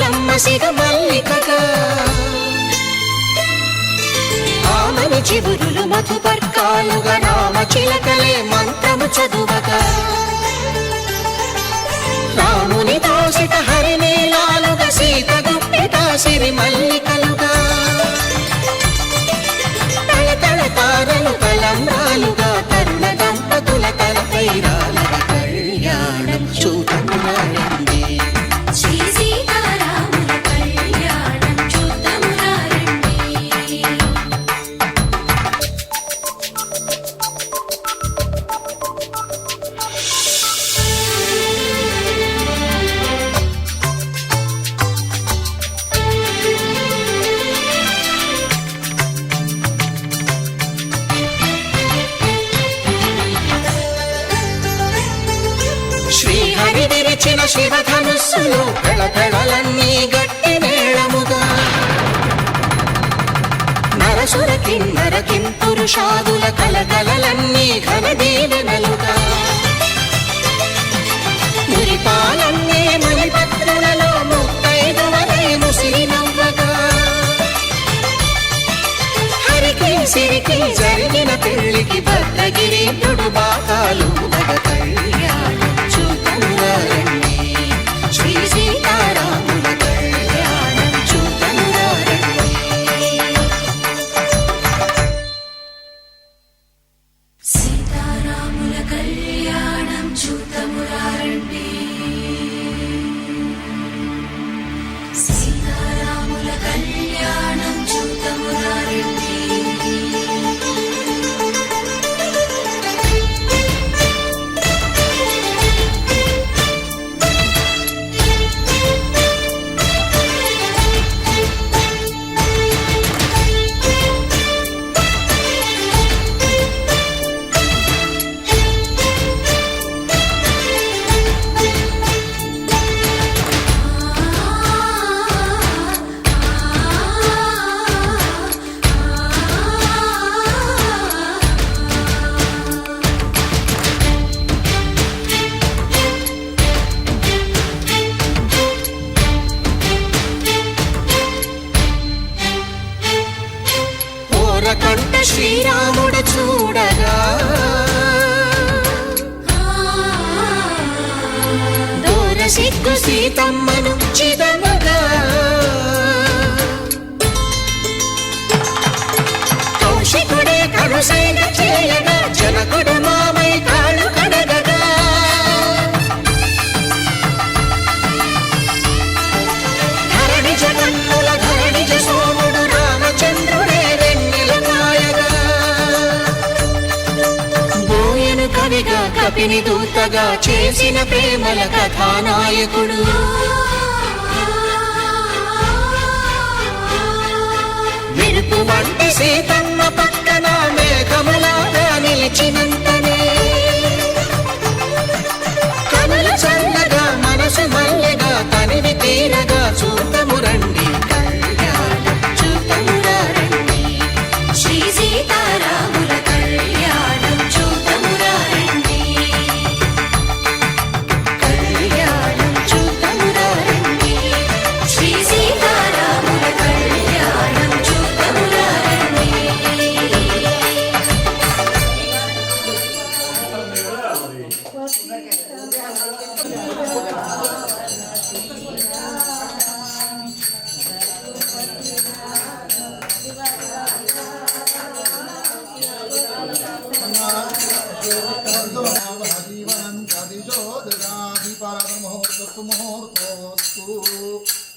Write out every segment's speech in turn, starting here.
కమ్మ సిగ మల్లికగా ఆమని చివురులు మధుపర్కాలుగా రామ చిలకలే మంత్రము చదువగా రాముని దోసిట హరినీలాలుగా సీత గుప్పిట సిరి మల్లికలుగా తళతళ తారలు తలంబ్రాలుగా తరుణ దంపతుల తలపై రాలగా కళ్యాణం చూడమురారండి శ్రీ సీతారాముల కళ్యాణం చూడమురారండి. శ్రీహరి విరిచిన శివధనుస్సులు పెళపెళలన్నీ గట్టి మేళముగా నరసుర కిన్నర కింపురుషాదుల కలకలలన్నీ ఘన దీవెనలుగా మురిపాలన్నీ మణిపత్రులలో ముత్తైదువలే ముసిరి నవ్వగా హరికి సిరికి జరిగిన పెళ్లికి భద్రగిరీంద్రుడు బాకాలు కళ్యాణం చూడమురారండి శ్రీ సీతారాముల కళ్యాణం చూడమురారండి. సీతారాముల కళ్యాణం చూడమురారండి సీతారాముల కళ్యాణం చూడమురారండి. కంట శ్రీరాముడు చూడగా దూర సిగ్గు సీతమ్మను చిదమగా కౌశికుడే కరుసైన చేయగా జనకుడు మామై కాళ్ళు కడగగా ధరణి జగన్నుల ధరణిజ సోముడు రామచంద్రుడే కవిగా కపిని దూతగా చేసిన ప్రేమల కథానాయకుడు మెరుపు వంటి సీతమ్మ పక్కన మేఘములాగా నిలిచినంతనే కనుల చల్లగా మనసు మల్లెగా తనివి తీరగా చూడమురండి కళ్యాణం చూడమురారండి శ్రీ సీతారాముల కళ్యాణం చూడమురారండి కళ్యాణం చూడమురారండి శ్రీ సీతారాముల కళ్యాణం చూడమురారండి.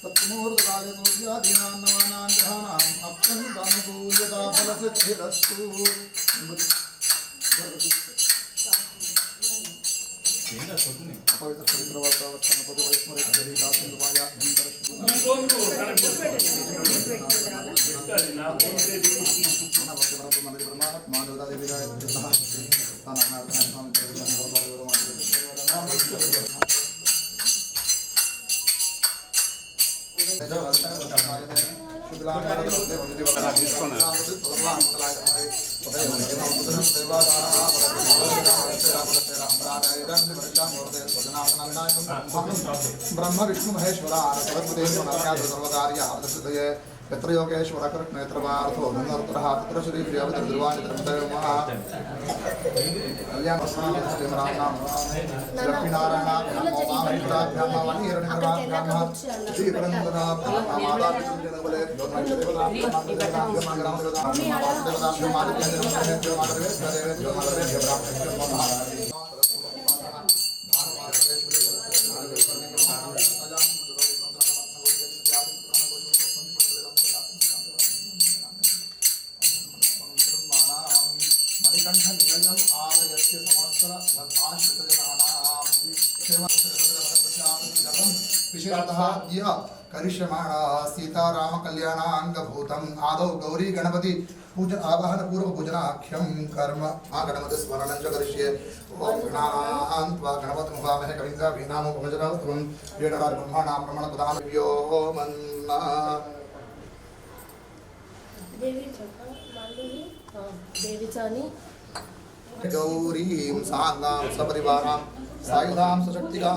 तत्मुहूर्तकाले सूर्यादीनां ग्रहाणाम् अत्यन्तानुकूल्यता फलसिद्धिरस्तु. ब्रह्म विष्णु महेश्वर सरस्वती सर्वकार्य यत्र योगेश्वर कृष्णेत्रमार्थो धनुर्तरः तत्र श्री प्रियवद्रवाणि त्रमः कल्याण राम लक्ष्मीनारायण श्री परंपरा माता पितृजनबले करिष्यमाणा सीताराम कल्याणांगभूतम आदौ गौरी गणपति पूजन आवाहन पूर्व पूजनाख्यम कर्म गणपति स्मरणं च करिष्ये ओम गणान्त्वा गणपति मुखामहे कविंद्रा वीणामो भजनवत्वं वेणवार ब्रह्मणा प्रमाण प्रदान व्योमन्ना देवीचानी गौरीं साङ्गां सपरिवारां सायुधां सशक्तिकां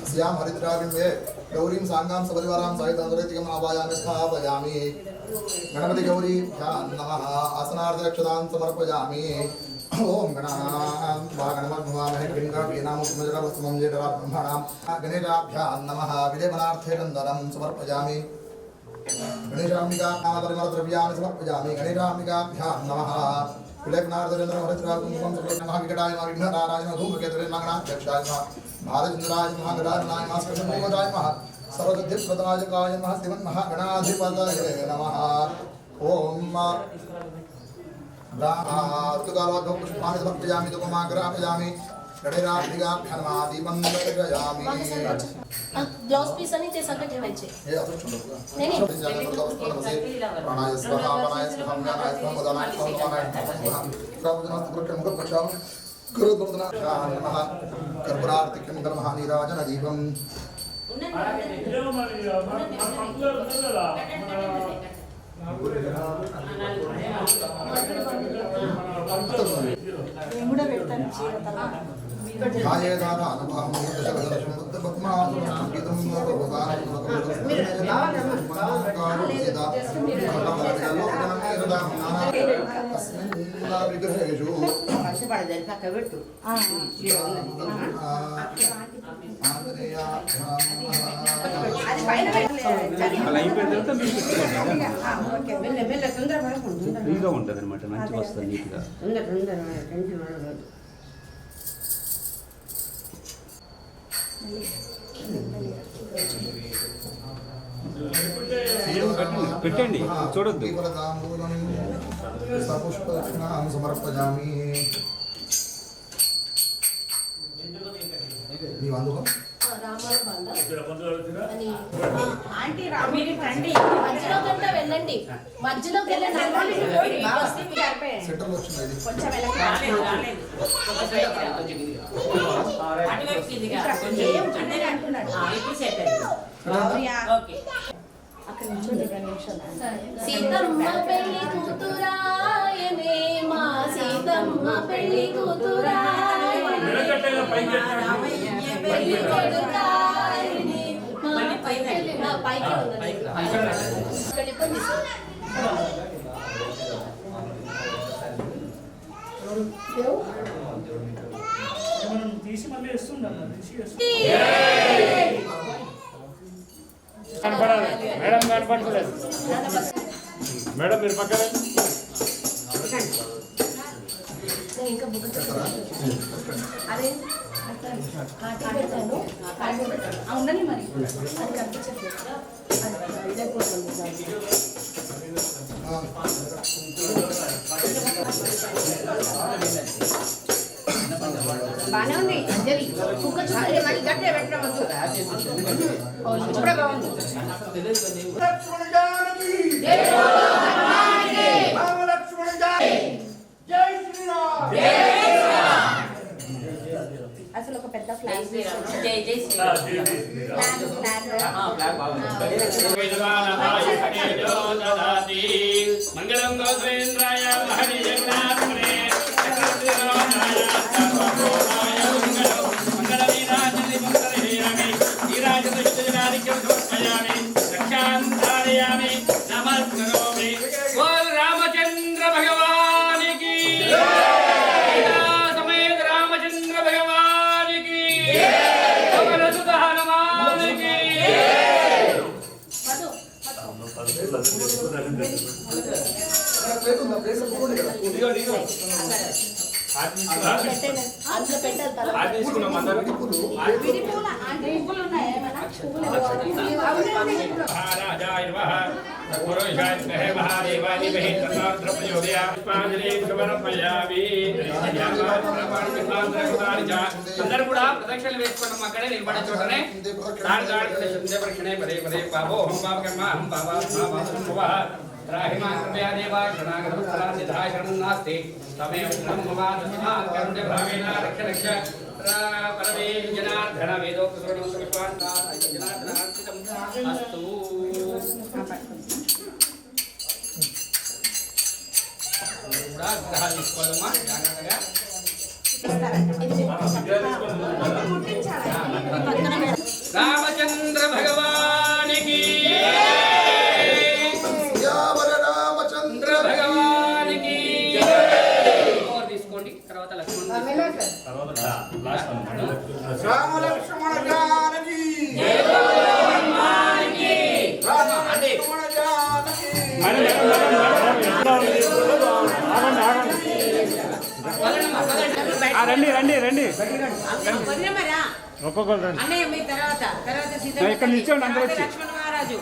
अस्यां हरिद्राविन्दे गौरीं साङ्गां सपरिवारां सायुधां सशक्तिकाम् आवाहयामि स्थापयामि गणपति गौरीभ्यां नमः आसनार्धरक्षतां समर्पयामि ओम गणान्त्वा गणपतिमुखामहे कविंद्रावीणामुपमजनवत्वं वेणवार ब्रह्मणां गणेशाभ्यां नमः विलेपनार्थे चन्दनं समर्पयामि गणेशाम्बिका नामपरिमलद्रव्याणि समर्पयामि गणेशाम्बिकाभ्यां नमः विलेपनार्धचन्द्रं हरिद्राकुङ्कुमं नमः विकटाय नमः विघ्ननारायण धूमकेतवे नमः गणाध्यक्षाय नमः भारतचन्द्राय नमः गणाधनाय नमः स्कन्दमूलदाय नमः सर्वसिद्धिप्रदायकाय नमः श्रीमन्महागणाधिपतये नमः ओम पुष्पाणि समर्पयामि धूपमाग्रापयामि गणेशाम्बिकाभ्यां नमः दीपं दर्शयामि ब्लाउज पीस आणि ते सगळं ठेवायचे हे असं छोटं बघा. नाही नाही प्राणाय स्वाहा प्राणाय स्वाहा ज्ञानाय स्वाहा मदानाय स्वाहा प्राणाय स्वाहा प्रावजनास्तुभ्यं मुखपक्षां करोद्वर्धनाभ्यां नमः कर्पूरार्तिकं गणमहानीराजनदीपं ఫ్రీగా ఉంటుంది అనమాట మంచిగా వస్తుంది నీట్గా పెట్టండి చూడొద్దు సమర్పయామి నీ అందుకో మధ్యలోకి వెళ్ళండి మధ్యలోకి వెళ్ళండి సెంటర్లో వచ్చింది ఇది సీతమ్మ పెళ్లి కూతురాయనే మా సీతమ్మ పెళ్లి కూతురాయనే పెళ్లి కొడుకాయనే మా పైకి ఉన్నది వెళ్ళిపోయింది తీసి మళ్ళీ వేస్తుండ మేడం కనపడలేదు మేడం మీరు పక్కన ఇంకా బుక్ అదే కాటి పెట్టాను ఉండని మరి అది కనిపించట్లేదు అది ఇదైపోతుంది బాగానే ఉంది అంజలి కుక్క చూడాలి మళ్ళీ గట్టే పెట్టడం వద్దు ఇప్పుడే బాగుంది అసలు ఒక పెద్ద ఫ్లాగ్ మంగళం గోత్రేంద్రాయ ప్లేట్ ఉందా? ప్లేట్ పూలు కదా. అందులో పెట్టాలి పువ్వులు ఉన్నాయి ఏమన్నా అందరూ కూడా ప్రదక్షిణలు వేసుకున్నాం. అక్కడే నిలబడే చోటనే ప్రదక్షిణే పదే పదే పాపో హం పాప కర్మ హం పాప రాహిమాన్ కృపయా దేవా శరణాగతవత్సలా సిద్ధా శరణం నాస్తి తమేవ శరణం మమ దశమా కరుణ్య భావేన రక్ష రక్ష పరమే జనార్దన వేదోక్త శ్రవణం సుఖవాన్ జనార్దన అర్పితం అస్తు. కూడా గ్రహాలు తీసుకోవాలమ్మా జాగ్రత్తగా. రామచంద్ర భగవానికి రామచంద్ర భగవానికి తీసుకోండి. తర్వాత లక్ష్మణ్ రామ లక్ష్మణ జానకి లక్ష్మణ రండి రండి రండి అన్నయ్య మీ తర్వాత ఇక్కడ నిల్చోండి అందరూ వచ్చి. లక్ష్మణ మహారాజు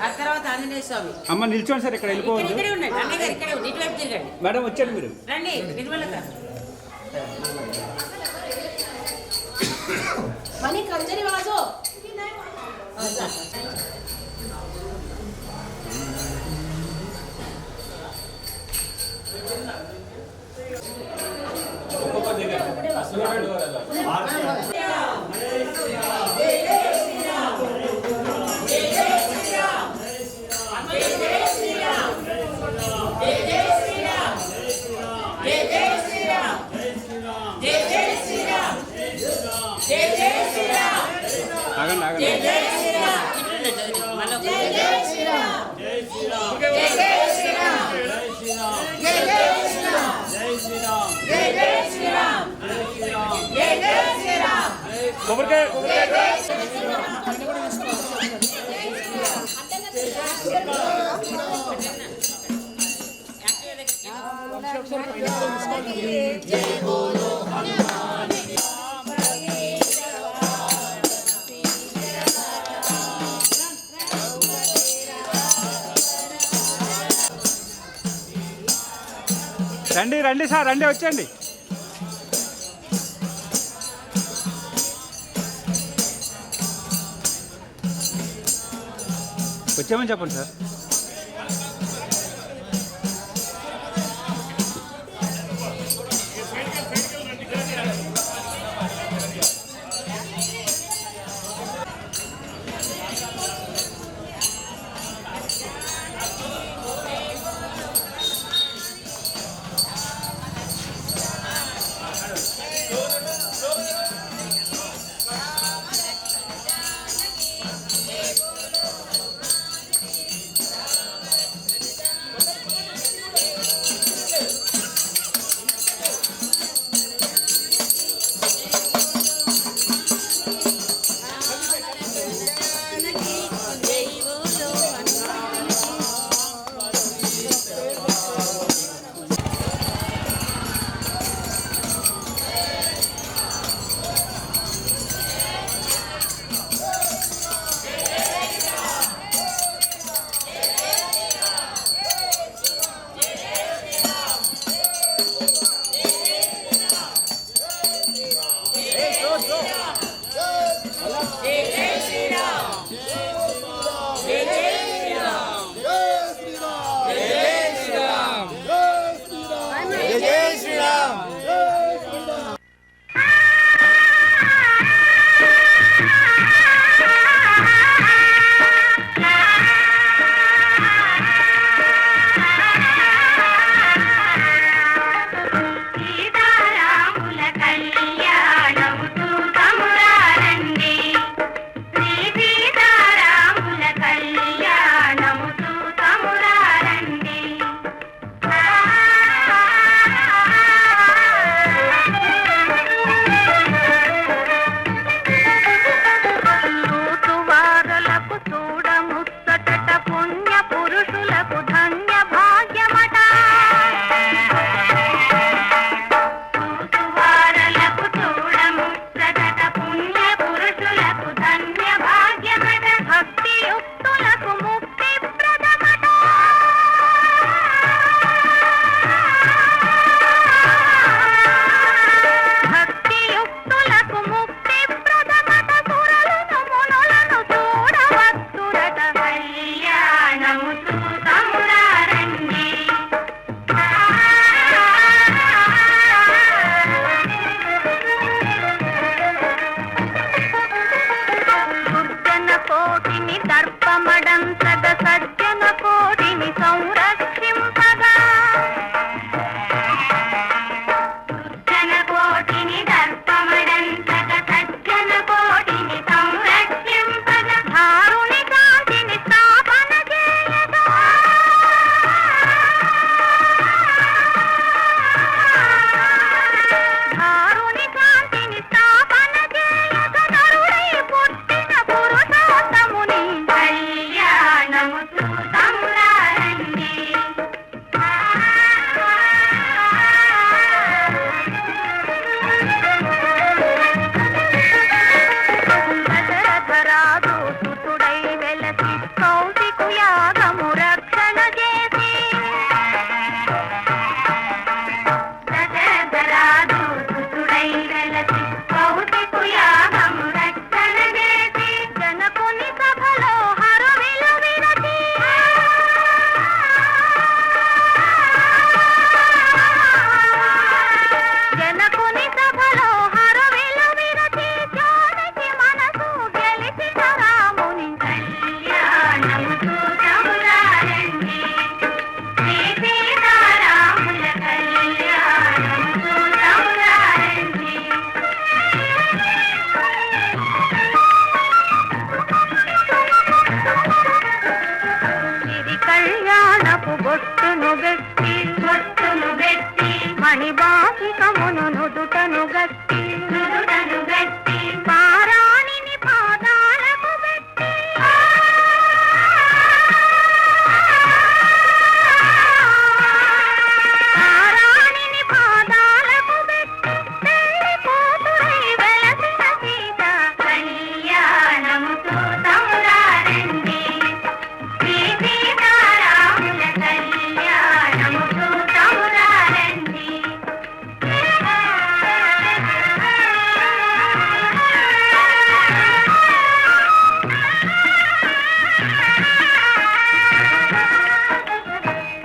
ఆ తర్వాత ఆంజనేయ స్వామి అమ్మ నిల్చోండి సార్, ఇక్కడ వెళ్ళిపోవద్దు. ఇక్కడే ఉండండి. అన్నయ్య గారు ఇక్కడే ఉండి ఇటువైపు తిరగండి. మేడం వచ్చాడు మీరు. రండి నిర్మలత మనీ కంజరి వాజో ఆగండి ఆగండి. కొబ్బరికాయ రండి రండి సార్, రండి వచ్చండి. వచ్చామని చెప్పండి సార్. సజ్జన కోటిని సంరక్షింపగా సజ్జన కోటిని దర్పమడంతగ సజ్జన కోటిని సంరక్షింపగా ధారుని కాంతిని స్థాపన చేయగా ధారుని కాంతిని స్థాపన చేయగ నరుడై పుట్టిన పురుషోత్తముని కళ్యాణము చూతమురారండి. దశరథరాజు సుతుడై వెలసి కౌశికు యాగము రక్షణ చేసి దశరథరాజు సుతుడై వెలసి కౌశికు యాగము రక్షణ చేసి జనకుని సభలో హరువిలు విరచి జనకుని సభలో హరువిలు విరచి జానకి మనసు గెలిచిన రాముని కళ్యాణము చూతమురారండి. శ్రీ సీతారాముల కళ్యాణము చూతమురారండి. ఇది కళ్యాణపు బొట్టును గట్టి మణిబాసికమును నుదుటను గట్టి పారాణిని పాదాలకు పెట్టి పారాణిని పాదాలకు పెట్టి పెళ్లి కూతురై వెలసిన సీత కళ్యాణము చూతమురారండి. శ్రీ సీతారాముల కళ్యాణము చూతమురారండి.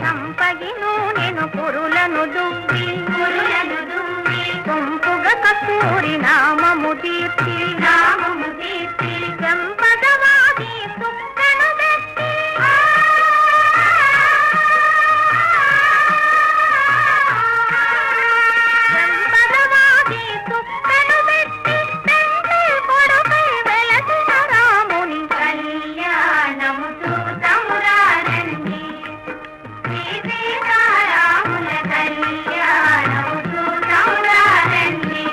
సంపగిను నేను పురులను దువ్వి సొంపుగా కస్తూరి నామము దీప్తి చెంపదవాది సుక్కను పెట్టి చెంపదవాది సుక్కను పెట్టి పెండ్లి కొడుకై వెలసిన రాముని కళ్యాణము చూతమురారండి. శ్రీ సీతారాముల కళ్యాణము చూతమురారండి.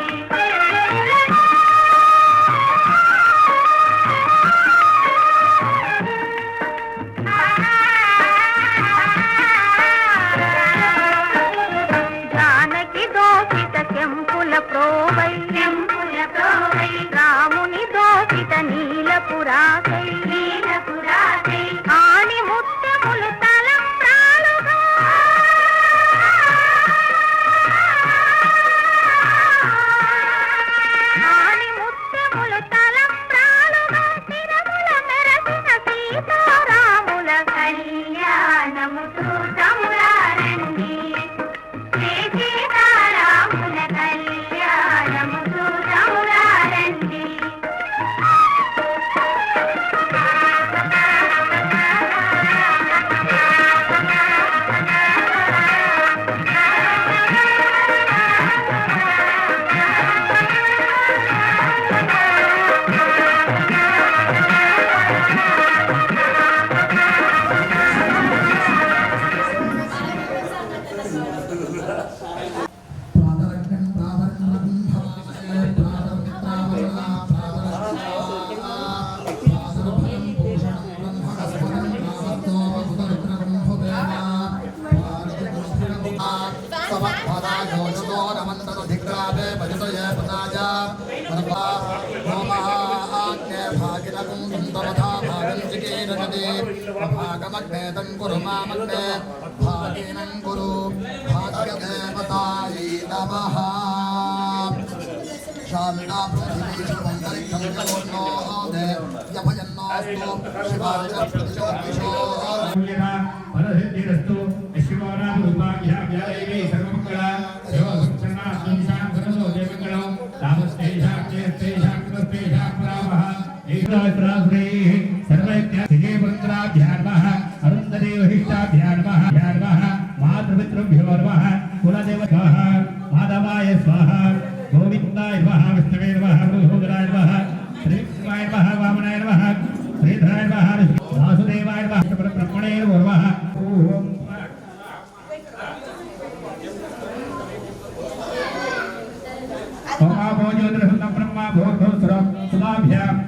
జానకి దోషిత చెంపుల ప్రోవై రాముని దోషిత నీలపురాసై ఆని ముత్యములు తలంబ్రాలుగా ఆని ముత్యములు తలంబ్రాలుగా తిరముల మెరసిన సీతారాముల కళ్యాణము చూతమురారండి. శ్రీ సీతారాముల కళ్యాణము చూతమురారండి. भागमग्नेतं कुरु मामग्ने भागेनं कुरु भाग्यदेवतायै नमः शालिना पृथिवीषु अन्तरिक्षं यमोन्नो देव्यभयन्नोऽस्तु शिवाय प्रतिशोभिषो परसिद्धिरस्तु शिवानारूपाभ्याव्यायैः सर्वमङ्गला देवसुक्षणात्मनिशां सर्वतो देवमङ्गलं तामस्तेषाक्तेष्तेषाक्तस्तेषाक्रामः सर्वैत्या सिगे पुत्राभ्यार्मः मातृपितृभ्यो नमः कुलदेवताः माधवाय स्वाहा गोविन्दाय नमः विष्णवे नमः मधुसूदनाय नमः श्रीकृष्णाय नमः वामनाय नमः श्रीधराय नमः वासुदेवाय नमः परब्रह्मणे नमः ओम ओमो ज्योतिर्हृदं ब्रह्मा भूर्भुवस्सुरं सुदाभ्याम्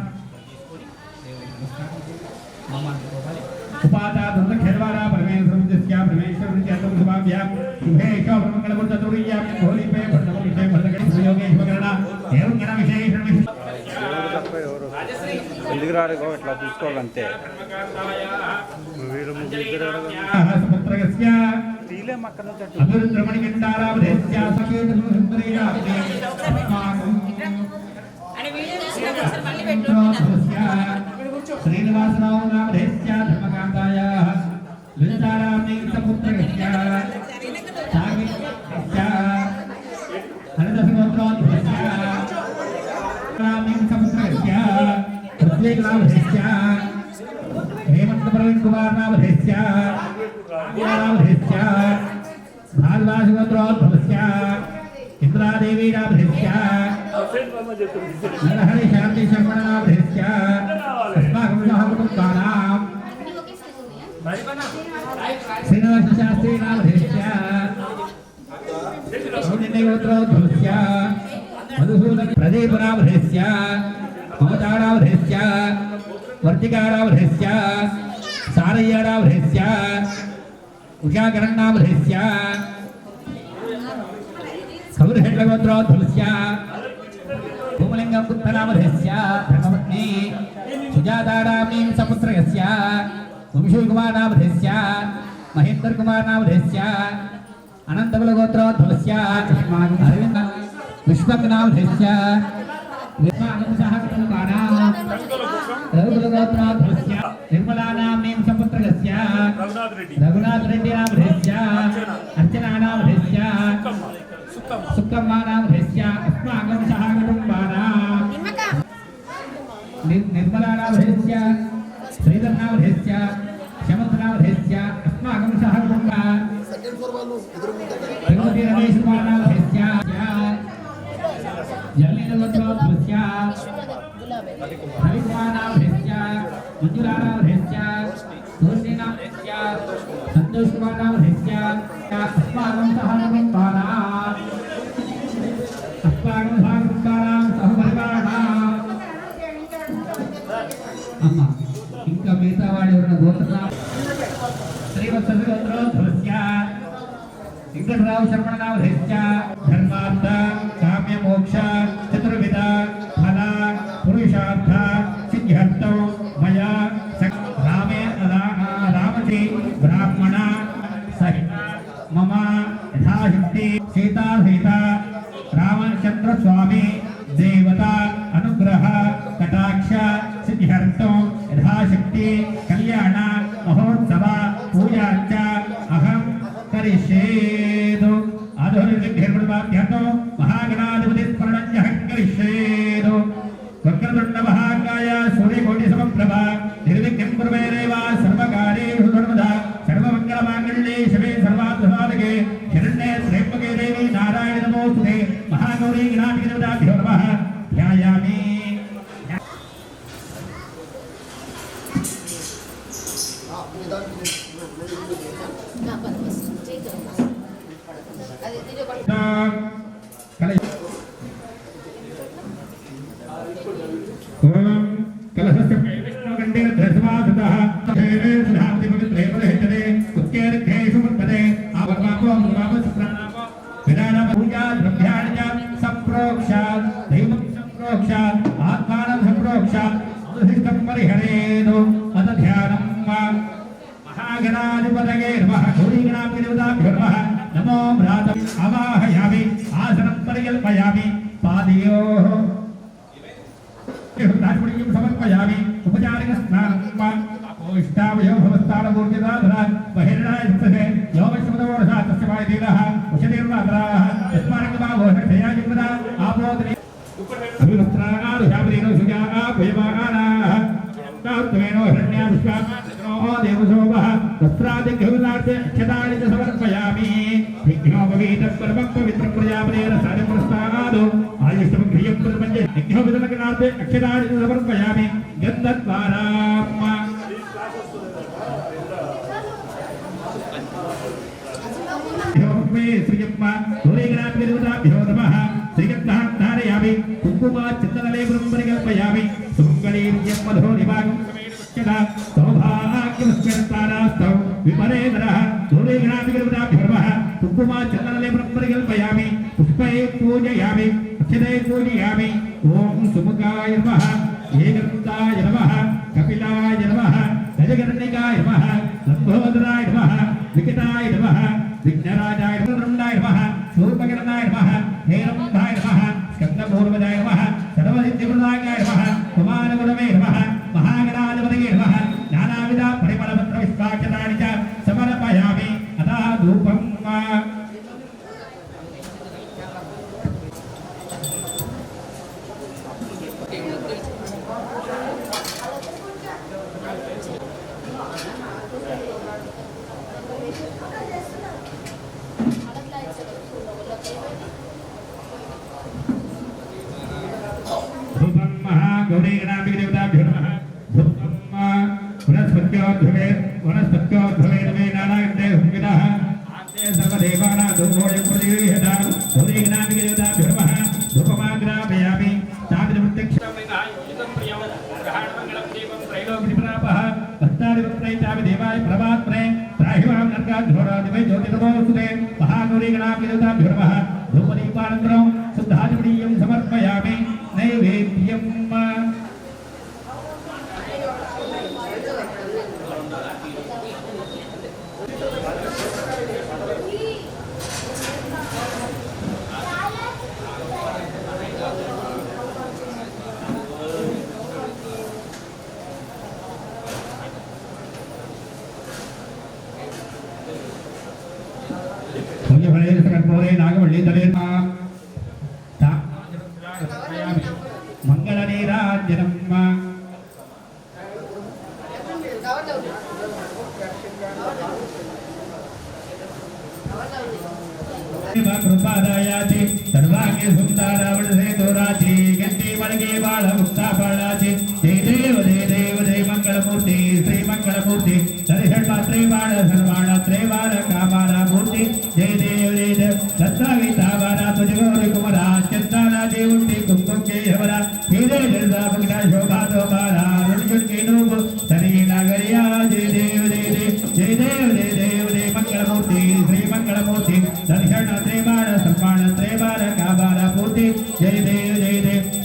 उपादा दुर्दक्षेरवारा परमेश्वरस्या परमेश्वरस्यातं शुभाभ्याम् शुभेशो ब्रह्मकलमुद्दतुर्यां होलिपे भर्तमविषये भर्तकं योगेश्वरगणना एवं गणविशेषण ఎందుకు రాలేగో ఇట్లా చూసుకోవాలంతే సముద్రగస్య తీలేం అక్కడ నుంచి అటు. అభిరుద్రమణికండారావధేస్య సఖేతసుందరీయ శ్రీనివాసరావు నామధేస్య ధర్మకాంతాయ లలితారామే సముద్రగస్య సాగిత్య హరిదసగోత్రోద్భవస్య रामीं समुद्रस्य पृथ्वीनामधेस्य हेमंत प्रवीण कुमार नामधेस्य नामधेस्य भागवासगोत्रोद्भवस्य इंद्रादेवी नामधेस्य नरहरि शांति शर्मण नामधेस्य अस्माकं कुटुम्बानां श्रीनिवास शास्त्री नामधेस्य गोत्रोद्भवस्य मधुसूदन प्रदीपरावधेस्य ममतारावधेस्य वर्तिकारावधेस्य सारय्यारावधेस्य उषाकरण्णावधेस्य कौरहेड्लगोत्रोद्भवस्य भूमलिङ्गं पुत्रनामधेस्य धर्मपत्नी सुजातारामीं सपुत्रस्य वंशीकुमारनामधेस्य महेन्द्रकुमारनामधेस्य अनन्तकुलगोत्रोद्भवस्य अरविन्द विश्वकनामधेस्य विश्वागमसः कुटुम्बानां रघुकुलगोत्रोद्भवस्य निर्मलानाम्नीं सपुत्रस्य रघुनाथरेड्डिनामधेस्य अर्चनानामधेस्य सुक्कम्मानामधेस्य अस्माकमसः कुटुम्बानां निर्मलानामधेस्य श्रीधरनामधेस्य शमन्तनामधेस्य अस्माकमसः कुटुम्बानां भगवती रमेशकुमारनामधेस्य जल्लीनगोत्रोद्भवस्य हरिकुमारनामधेस्य मंजुलानामधेस्य तुलसीनामधेस्य संतोषकुमारनामधेस्य अस्माकं सह कुटुम्बानां सह परिवाराणां अम्मा ఇంకా మిగతా వాడి ఎవరైనా గోత్రనామ శ్రీవత్సగోత్రోద్భవस्य వెంకటరావు శర్మణనామధేస్య ధర్మార్థ కామ్య మోక్ష చతుర్విధ ఫల పురుషార్థ సిద్ధ్యర్థం మయా రామే రామజీ బ్రాహ్మణ సహిత మమ యథాశక్తి సీతా సహిత రామచంద్ర స్వామి దేవత అనుగ్రహ కటాక్ష సిద్ధ్యర్థం యథాశక్తి కళ్యాణ మహోత్సవ పూజాంచ అహం करिष्येदु आधुनिकर्मणवाद्यतो महागणाधिपति स्मरणञ्जः करिष्येदु वक्रतुण्ड महाकाय सूर्यकोटिसमप्रभा निर्विघ्नं कुर्वैरेव सर्वकार्येषु सर्वदा सर्वमङ्गलमाङ्गल्ये शिवे सर्वार्थसाधके शरण्ये त्र्यम्बके देवी नारायण नमोस्तुते महागौरी गणाधिपतिभ्यो नमः ध्यायामि महागणाधिपतये नमः गौरीगणाधिपतिभ्यो नमः नमो भ्रातम् आवाहयामि आसनं परिकल्पयामि पादयोः राजपुरीं समर्पयामि उपचारिकस्नानं इष्टावयो भवस्तानपूर्तिदाधरा बहिर्णाय सुप्तसे योगश्रमदवोरसा तस्य वायुदीनः उषदीर्वादराः तस्मारङ्गमावोषक्षयाजिग्मदा आपोदने अभिवस्त्राणारुषापदीनो सुजाः भयमानाः तात्वेनो हिरण्या विश्वामानो देवशोभः वस्त्रादिघ्नार्थे अक्षतानि च समर्पयामि यज्ञोपवीतं परमं पवित्रं प्रजापतेन सारप्रस्तादो आयुष्टमग्रियं प्रपञ्च यज्ञोपवीतनकनार्थे अक्षतानि च समर्पयामि गन्धद्वाराम् श्रीयम्मा सूर्यग्रामविरुदाभ्यो नमः श्रीगन्धां धारयामि कुङ्कुमा चन्दनलेपनं परिकल्पयामि सुमङ्गलीर्यं मधुरिवागं समेतपश्यता सौभाग्यमस्मरतारास्तौ विपरेतरः सूर्यग्रामविरुदाभ्यो नमः कुङ्कुमा चन्दनलेपनं परिकल्पयामि पुष्पैः पूजयामि अक्षतैः पूजयामि ॐ सुमुखाय नमः एकदन्ताय नमः कपिलाय नमः गजकर्णिकाय नमः लम्बोदराय नमः विकटाय नमः विघ्नराजाय ब्रह्मणाय नमः शूर्पकर्णाय नमः हेरम्भाय नमः स्कन्दपूर्वजाय नमः सर्वसिद्धिप्रदाय नमः कुमारगुरवे नमः महागणाधिपतये नमः नानाविध परिमलपत्रविष्पाक्षतानि च समर्पयामि अतः धूपम् गौरीगणाम्बिकादेवताभ्यो नमः धूपं वनस्पत्योद्भवे नमे नानागन्धे संविदः आस्ते सर्वदेवानां धूपोऽयं प्रतिगृह्यता गौरीगणाम्बिकादेवताभ्यो नमः धूपमाग्रापयामि त्रैलोक्यप्रतापः भक्तादिवक्त्रैतापि देवाय प्रभात्रे त्राहिमां नर्गाद्घोरादिवै ज्योतिर्मोऽस्तुते महागौरीगणाम्बिकादेवताभ्यो नमः धूपदीपानन्तरं शुद्धादिपणीयं समर्पयामि नैवेद्यम् नागवल्ली तलेर्मा मंगलनीराजनम कृपादायाति सर्वांगे सुंदरावण से दोराची गंदी मणगे बाळ मुक्ता बाळाची जय देव जय मंगलमूर्ति श्री मंगलमूर्ति दर्शन पात्रे बाळ सर्वाण त्रेवार कामारा मूर्ति जय देव दत्ताविता बारा तुझगौरी कुमारा चंदाना देवुंटी कुमकुम के हवरा हीरे निर्दा भगना शोभा दो बारा रुणजुन की नूब सरी नागरिया जय देव मंगलमूर्ति श्री मंगलमूर्ति दर्शन त्रेवार सर्वाण त्रेवार कामारा मूर्ति जय देव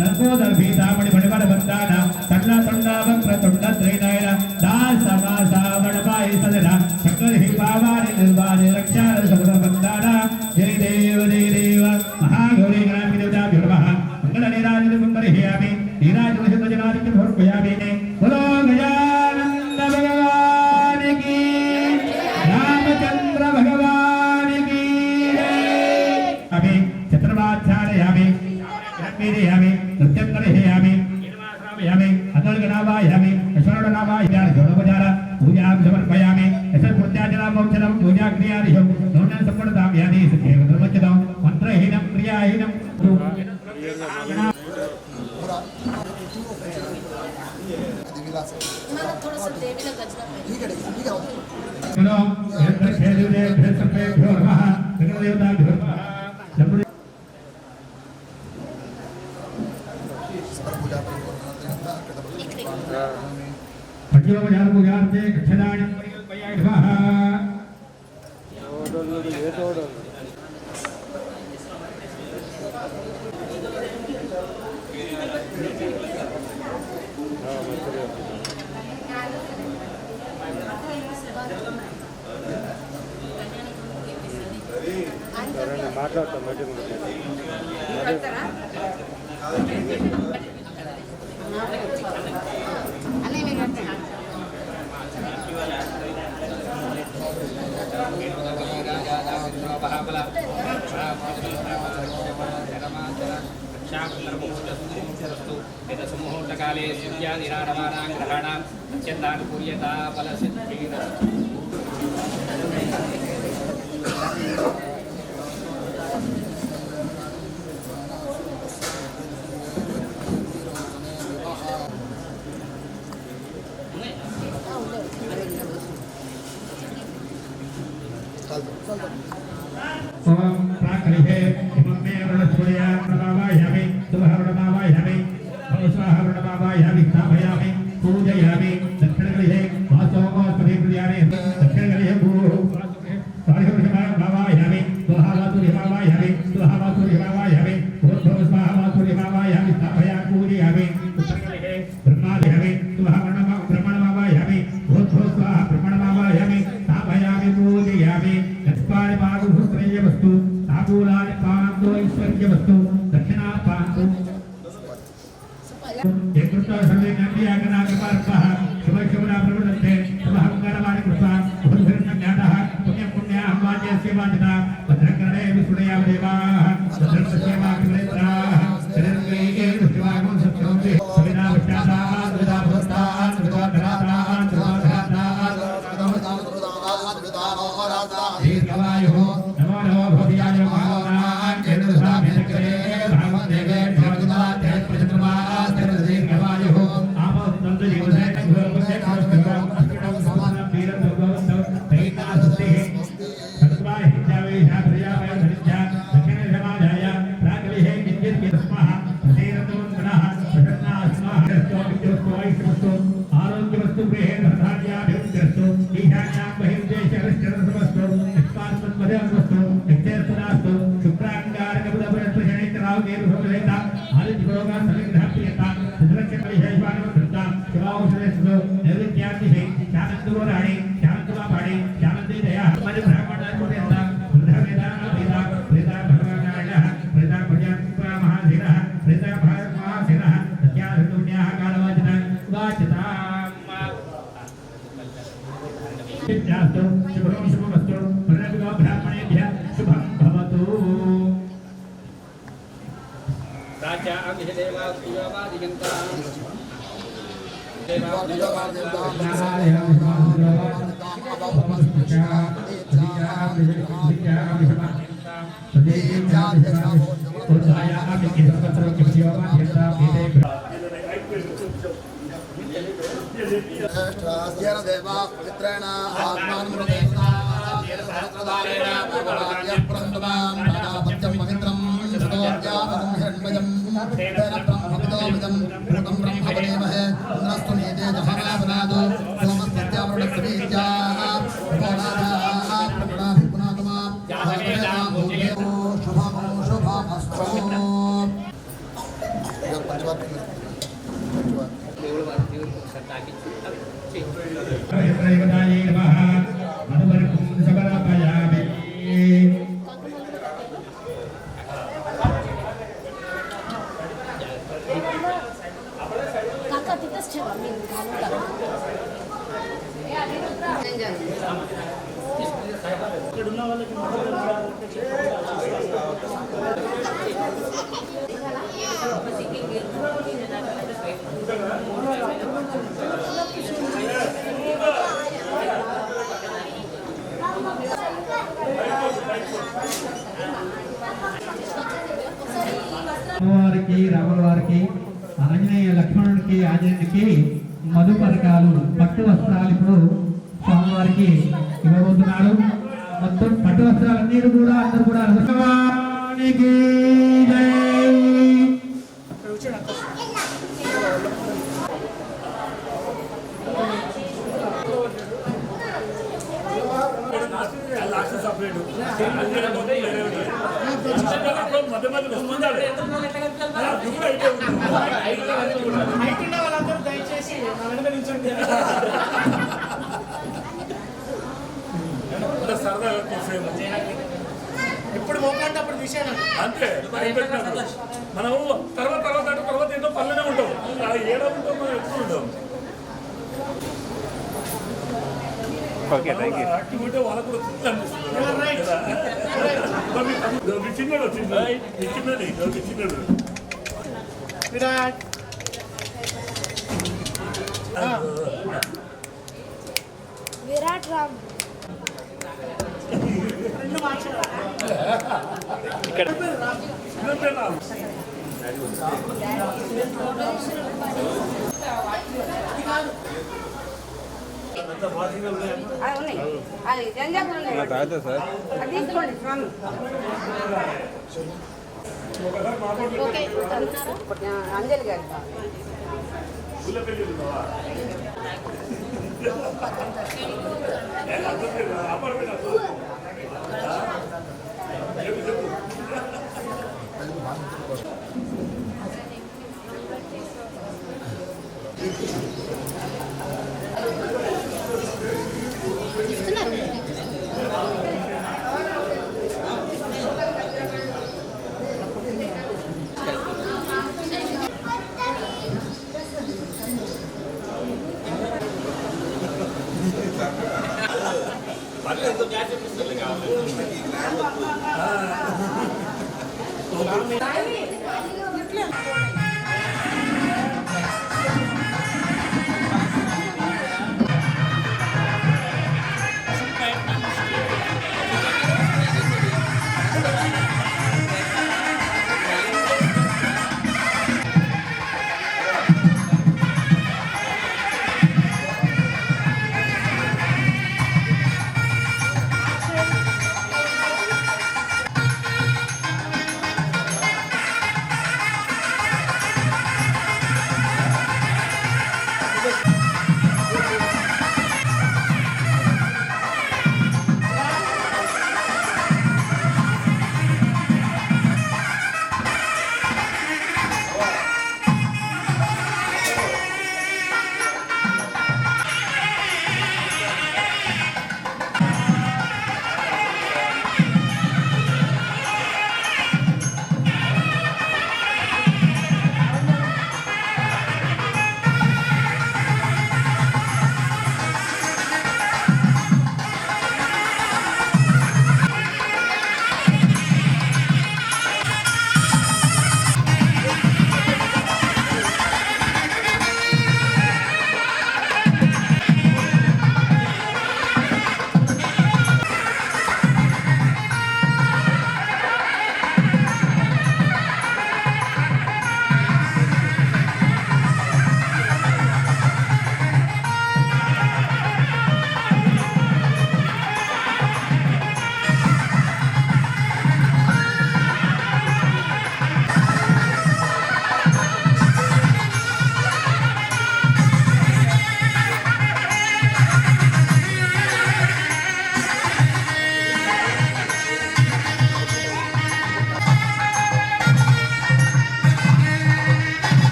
सर्वोदर भीतामणि मणिवर बंदाना तंडा तंडा वक्र तुंड त्रैनयन दास समासा वणपाय सदना शंकर ही पावानि निर्वाणि रक्षा सर्व बंदाना जय देव महागौरी गणाम्बिकादेवताभ्यो नमः मंगलनीराजनं परिह्यामि नीराजनशतजनादिकं समर्पयामि बोलो गजानन भगवान की रामचंद्र भगवान की अभी छत्रवाचार्यामि वीरयामि नृत्यं करिष्यामि निर्वासयामि अतर्गणावायामि ईश्वरनावायामि जोडोपचार पूजां समर्पयामि यशस्पूर्त्याचनं मोक्षणं पूजाक्रियादिषु नूनं सम्पूर्णतां यानि सुखेव धर्मच्यतं मन्त्रहीनं क्रियाहीनं मला थोडंसं देवीला गजरा चलो यत्र खेलुदे भेसपेभ्यो नमः विघ्नदेवताभ्यो नमः पंचोपचारपूजार्थे दक्षिणानि परिकल्पयामि नमः మాట్లాడతాం मुहूर्तकाले सूर्यादिराडवानां ग्रहाणां చందానుకూల్యతా ఫలసిద్ధిరస్తు. ओम प्राकलिहे इममे वरुणसूर्या प्रणवायामि सुभवरणमावायामि भवस्वाहरणमावायामि स्थापयामि पूजयामि दक्षिणगृहे वासोमस्पति प्रियाणि दक्षिणगृहे भूः स्वारिहृषमावायामि स्वाहावासुरिमावायामि स्वाहावासुरिमावायामि भवस्वाहावासुरिमावायामि स्थापयामि पूजयामि उत्तरगृहे ब्रह्मादयामि ब्रह्मणमावायामि भवस्वाहा ब्रह्मणमावायामि स्थापयामि पूजयामि वस्तु ताबूलानि पानंदो ऐश्वर्य वस्तु दक्षिणा पानंदो एकृता सर्वे नंदी आगना कृपार्पः शुभ शुभना प्रवृत्ते शुभहंकारवाणि कृत्वा बुद्धिर्ज्ञातः पुण्य पुण्य अम्बाज्यस्य वाचिता भद्रकर्णे विसुडया देवाः भद्रस्य वाक्यलेत्राः शरणगे विष्णुवागम सत्योंति सविना विष्टाः विदा भवताः विदा धराताः विदा धराताः दीर्घवायुः आरोग्यवस्तु गृहे धर्माद्याभिवृद्धिरस्तु ईशान्यां बहिर्देशरश्चरसमस्तु निष्पादमद्वदस्तु नित्यस्तुनास्तु शुक्राङ्गारकबुधपुरस्पशनेत्राव केरुभवलेता आदित्यरोगा सलिग्धाप्रियता सुरक्षकलिशैवानवधृता शिवाौषधेस्तु नैवेद्यातिशै शानन्दुराणि शानन्दुवापाणि शानन्दीदया मध्य ब्राह्मणात्मतेता वृद्धवेदानाभेदा प्रेता भगवानायः प्रेता प्रजापतिः महाधीरः प्रेता महाधीरः सत्याधुन्याः कालवाचिता वाचिता नित्यास्तु शुभं शुभमस्तु प्रणविलो ब्राह्मणेभ्यः शुभं भवतु राजा अभिदेवादिगन्ता देवा पवित्रेण आत्मानुमृतेन सहस्रदारेण भगवान्य प्रन्दमां पत्यं पवित्रं सदोद्यापदं हिरण्मयं तेन ब्रह्मविदोमिदं भूतं ब्रह्मपदेमहे इन्द्रस्तु नीते दहनापनादो सोमस्त्यावृणस्वीत्याः भोलादाः प्रगुणाभिपुनातमा शुभमस्तु त्रैवदायै नमः मधुवर्गं समर्पयामि काका तिथंच ठेवा मी घालून टाकते. వారికి రాముల వారికి ఆంజనేయ లక్ష్మణుడికి ఆంజనేయుడికి మధు పథకాలు పట్టు వస్త్రాలు ఇప్పుడు స్వామివారికి ఇవ్వబోతున్నాడు. మొత్తం పట్టు వస్త్రాలన్నీ కూడా అందరూ కూడా భగవానికి జై. ఇప్పుడు మొక్కంటే అప్పుడు విషయం అంతే మనం తర్వాత ఏదో పల్లెనే ఉంటాం ఏదో ఉంటాం మనం ఎప్పుడు ఉంటాం. Okay thank you. యాక్టివిటీ వాళ్ళకు కూడా చిన్నడు చిన్నది విరాట్ రామ్ ఇక్కడ అది జంజాపురం ఉన్నాయి. తాగుతా సార్. అది తీసుకోండి స్వామి. ఓకే అంజలి గారు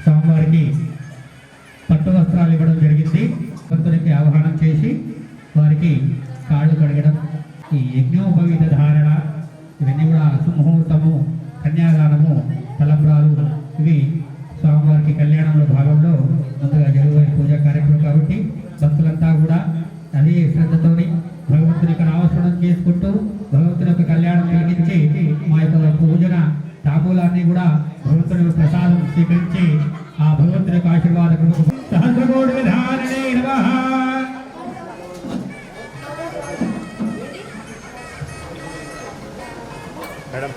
స్వామివారికి పట్టు వస్త్రాలు ఇవ్వడం జరిగింది. భక్తులకి ఆహ్వానం చేసి వారికి కాళ్ళు కడగడం, ఈ యజ్ఞోపవీత ధారణ, ఇవన్నీ కూడా సుముహూర్తము, కన్యాదానము, తలంబ్రాలు, ఇవి స్వామివారికి కళ్యాణంలో భాగంలో ముందుగా జరుగుతున్న పూజా కార్యక్రమం కాబట్టి భక్తులంతా కూడా అదే శ్రద్ధతోని భగవంతుని యొక్క నామస్మరణం చేసుకుంటూ భగవంతుని యొక్క కళ్యాణం జరిగించి మా యొక్క పూజన తాంబూలాన్ని కూడా భగవంతుని యొక్క ప్రసాదం స్వీకరించి ఆ భగవంతుని యొక్క ఆశీర్వాదం సహస్రకోటి విధారణే నమః. మేడం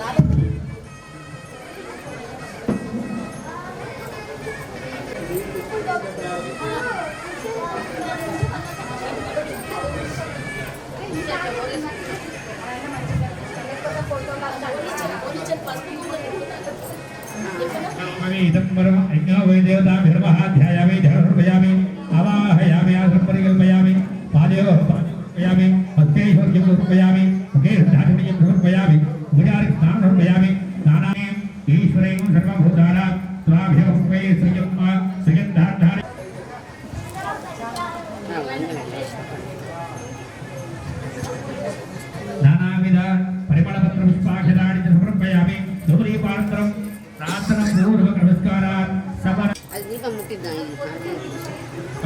इदं परम यज्ञो वै देवता धर्मः ध्यायामि धर्मयामि आवाहयामि आसनं परिकल्पयामि पादयोः समर्पयामि हस्तैश्वर्यं समर्पयामि मुखे धातुर्यं समर्पयामि उपचारि स्नानं समर्पयामि स्नानानि ईश्वरैः सर्वभूतानां स्वाभ्यो वै श्रियं नानाविध परिमलपत्रं అనంతరం ప్రార్థన పూర్వక నమస్కారాత్ సమర అది దీపం ముట్టిద్దా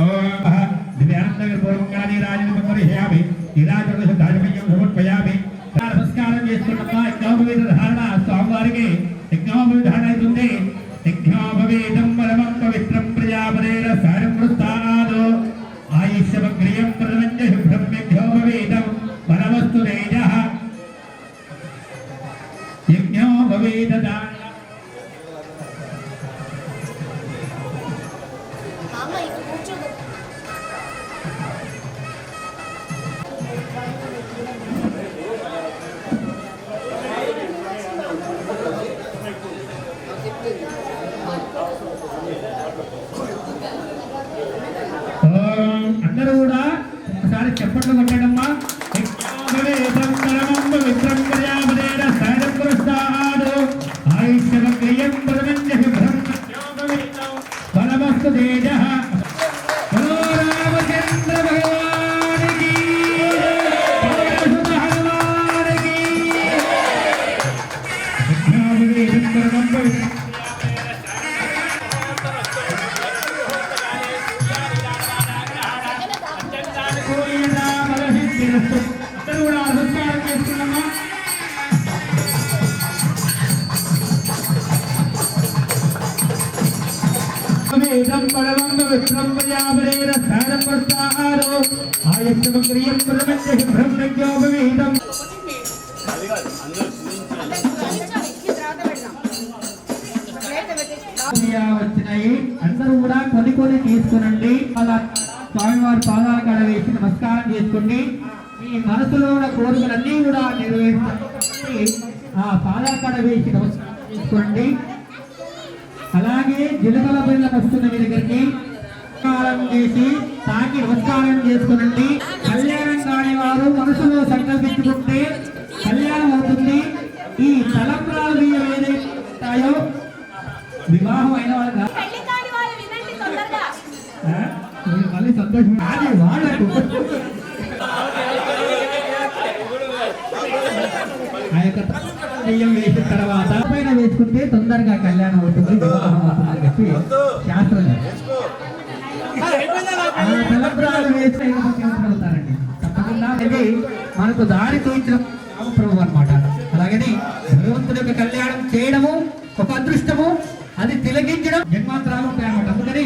ఓం దివ్యానందగర్ పూర్వకాని రాజని పరిహయామి ఇరాజన ధార్మికం సమర్పయామి నమస్కారం చేసుకున్నమ్మా యజ్ఞోపవీత ధారణ స్వామివారికి యజ్ఞోపవీత ధారణ అవుతుంది యజ్ఞోపవీతం పరమం పవిత్రం ప్రజాపదేన సారం కృతాదో ఆయుష్యమగ్రియం ప్రదంజ శుభ్రం యజ్ఞోపవీతం పరమస్తు తేజః యజ్ఞోపవీత ధారణ అందరూ కూడా ఒకసారి చెప్పట్లు కొట్టడమ్మా పరమస్తు తేజః రామచంద్ర భగవానికి హనుమానికి అందరూ కూడా నమస్కారం చేసుకున్నామా వేదం పరమం విక్రమ ప్రజాపదేన స్థానం ప్రస్థాహారో ఆయుష్యమగ్రియం ప్రపంచ బ్రహ్మజ్ఞోపవేదం వచ్చినాయి అందరూ కూడా కొన్ని తీసుకునండి అలా స్వామివారి పాదాల కాడ వేసి నమస్కారం చేసుకోండి మీ మనసులో ఉన్న కోరికలన్నీ కూడా నెరవేర్చి ఆ పాదాల కాడ వేసి నమస్కారం చేసుకోండి అలాగే జిలకల బిళ్ళ వస్తున్న మీ దగ్గరికి నమస్కారం చేసి తాకి నమస్కారం చేసుకోనండి కళ్యాణం కాని వారు మనసులో సంకల్పించుకుంటే కళ్యాణం అవుతుంది ఈ తలంబ్రాలు బియ్యం ఏదైతే ఉంటాయో వివాహం అయిన వాళ్ళ మళ్ళీ సంతోషం అది వాళ్ళకు ఆ యొక్క బియ్యం వేసిన తర్వాత పైన వేసుకుంటే తొందరగా కళ్యాణం అవుతుంది వివాహం అవుతుంది అని చెప్పి శాస్త్రం తలంబ్రాలు వేసి అవుతారండి తప్పకుండా ఇది మనకు దారి తోచిన ప్రభు అనమాట. అలాగని భగవంతుడి యొక్క కళ్యాణం చేయడము ఒక అదృష్టము, అది తిలకించడం జన్మాంతరాలు ఉంటాయి అన్నమాట. అందుకని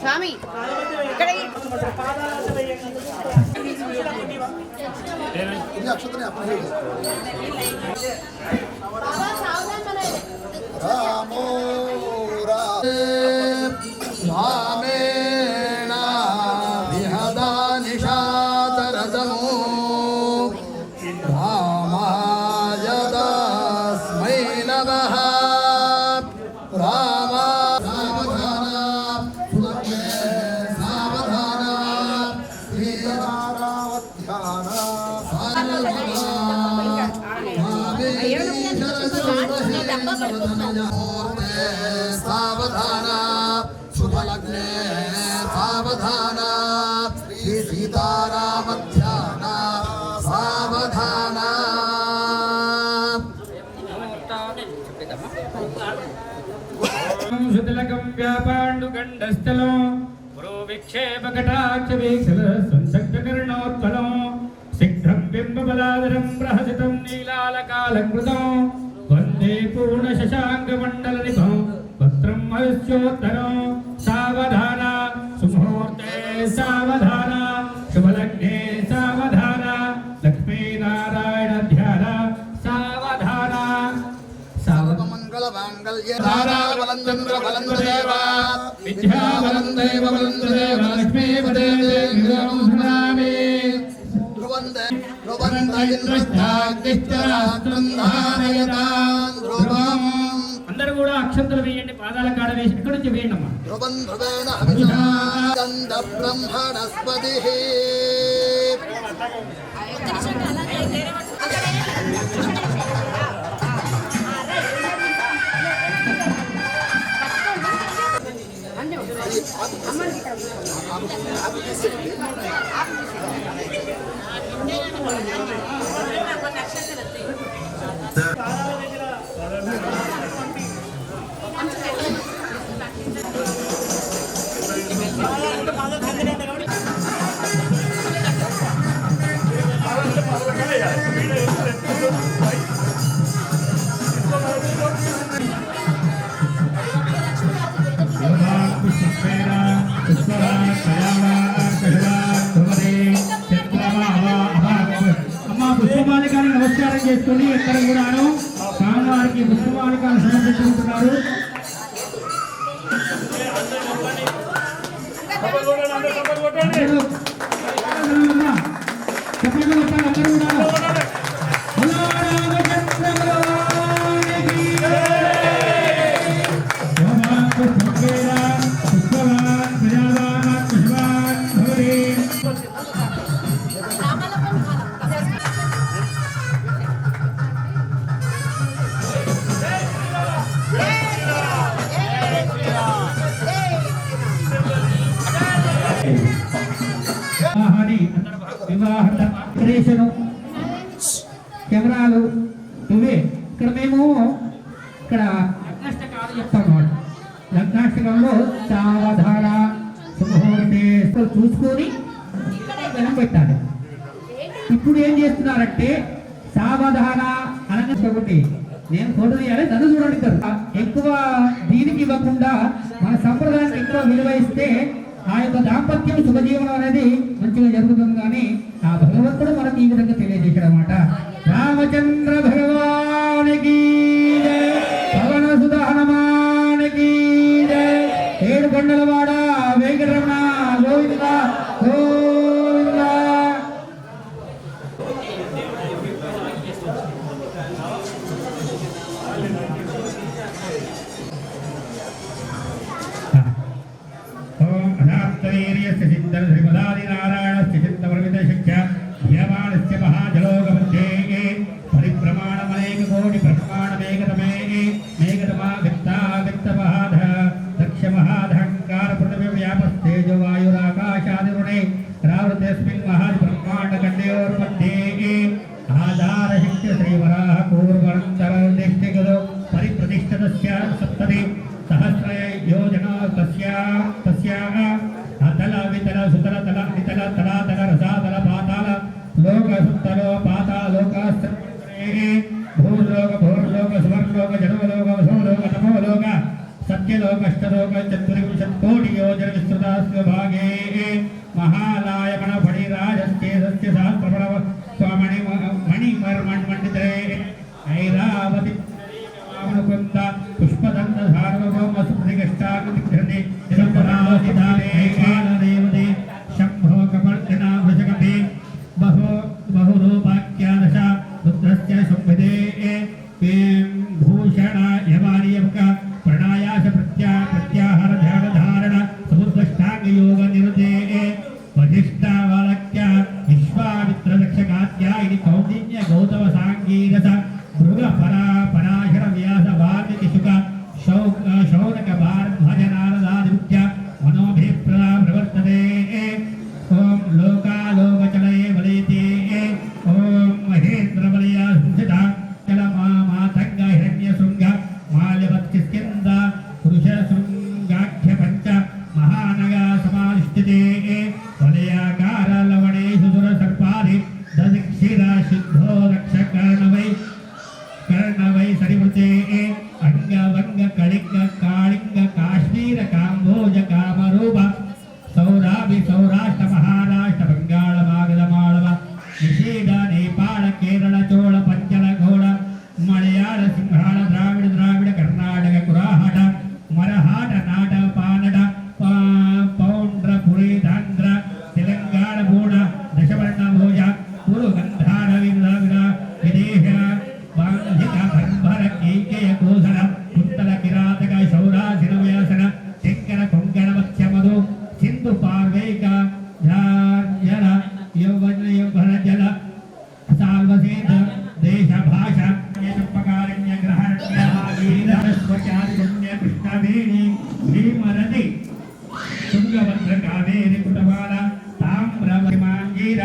స్వామి ఇక్కడ అక్షతనే రామో రామేణ విహదా నిషాదరదమో రామాయ తస్మై నమః. రామ సావధాన సావధాన శ్రీరామధ్యాన సావధాన శుభలగ్నే సావధాన శ్రీ సీతారామధ్యాన సావధాన. శుద్ధలకం వ్యాపాండుగండస్థలం పురో విక్షేపకటాక్ష వీక్షల సంసక్తకర్ణోత్పలం శీఘ్రం బింబబలాదరం ప్రహసితం నీలాలకాలంకృతం వందే పూర్ణ శశాంక మండల నిభం పత్రం మహస్యోత్తరం. సావధాన సుముహూర్తే సావధాన శుభలగ్నే సావధాన లక్ష్మీనారాయణ ధ్యాన సావధాన. మంగళమాంగళ్య ధారావలంచంద్ర బలందేవ విద్యాబలం దైవ బలం దేవ లక్ష్మీపదే దేవి ధ్రువందే ధ్రువంద ఇంద్రస్థాగ్నిశ్చరాత్రం ధారయతాం ధ్రువం. అందరూ కూడా అక్షంతలు వేయండి, పాదాల కాడ వేసి ఇక్కడ నుంచి వేయండి అమ్మా. ధ్రువం ధ్రువేణ హవిషా గంధ బ్రహ్మణస్పతిః. పుష్పమాలికాన్ని నమస్కారం చేసుకుని ఎక్కడ కూడాను స్వామివారికి పుష్పమాలికాలు సమర్పించుకుంటున్నారు. కెమెరాలు ఇవే. ఇక్కడ మేము ఇక్కడ లగ్నాష్టకాలు చెప్తాం అన్నమాట. లగ్నాష్టకంలో సావధాన శుభముహూర్తే చూసుకొని జనం పెట్టాలి. ఇప్పుడు ఏం చేస్తున్నారంటే సావధాన అనగా నేను ఫోటో తీయాలి, నన్ను చూడండి. ఎక్కువ దీనికి ఇవ్వకుండా మన సంప్రదాయానికి ఎక్కువ విలువ ఇస్తే ఆ యొక్క దాంపత్యం శుభజీవనం అనేది మంచిగా జరుగుతుంది. కానీ ఆ భగవంతుడు మనకి ఈ విధంగా తెలియజేశాడు అన్నమాట. రామచంద్ర భగవానికి పవన సుధ హనుమానికి ఏడు కొండలవాడ వెంకటరమణ గోవింద గోవింద. वीर्यस्य सिद्धं श्रीमदादिनारायणस्य चित्तवर्वितशक्त्या ह्यमानस्य महाजलोकमध्ये परिप्रमाणमनेककोटिप्रमाणमेकतमे मेकतमा वित्तावित्तमहाध दक्षमहाधङ्कारपृथिव्यापस्तेजो वायुराकाशादिरुणे रावृतेऽस्मिन् महाब्रह्माण्डखण्डयोर्मध्ये आधारशक्त्य श्रीवराह पूर्वन्तरनिष्ठिगतो परिप्रतिष्ठितस्य सप्तति सहस्र योजना तस्याः अतल वितल सुतल तल नितल तलातल रसातल पाताल लोक सुतलो पातालोक भूलोक भूर्लोक स्वर्लोक जनोलोक वसोलोक तपोलोक सत्यलोक अष्टलोक चतुर्विंशत्कोटि योजन विस्तृतास्य भागे महालायमन फणिराजस्तेजस्य सहस्रफल स्वामणि मणिमर्मण्डिते ऐरावति मुकुंद पुष्पदंड सार्वभौम सुप्रतिष्ठाकृतिग्रहणे निरपराधिताने कालदेवते शंभो कपर्दिना वृषकपे बहुरूपाख्यादश रुद्रस्य संविदे भूषण यमानियक प्रणायास प्रत्याहार ध्यान धारण समुद्रष्टांग योग निरुते वजिष्ठावालक्य विश्वामित्र दक्षकात्यायिनि कौंडिन्य गौतम सांगीरस भृग पराशर व्यास वाल्मीकि शुक शौनक भजनारदादित्य मनोभिप्रदा प्रवर्तते ओम लोकालोकचलये वलेते ओम महेन्द्र वलया संसिता चल मातंग हिरण्य शृंग माल्यवत्स्कंद पुरुष शृंगाख्य पंच महानगा समाधिष्ठिते वलयाकार लवणे सुदुर सर्पादि ददिक्षिरा सिद्धो रक्षकर्णवै कर्णवै सरिवृते अंगवंग कलिंग कालिंग काश्मीर काम्भोज कामरूप सौराभि सौराष्ट्र महाराष्ट्र बंगाल मागध मालव निषेध नेपाल केरल चोल पंचल गौड़ मलयाळ सिंहाळ द्राविड कर्नाटक कुराहाट मरहाट नाट पानड पौंड्र पुरी धांध्र तेलंगाण गूढ़ తుంగభద్ర కావేరి కుటమాల తామ్రవతిమాంగీర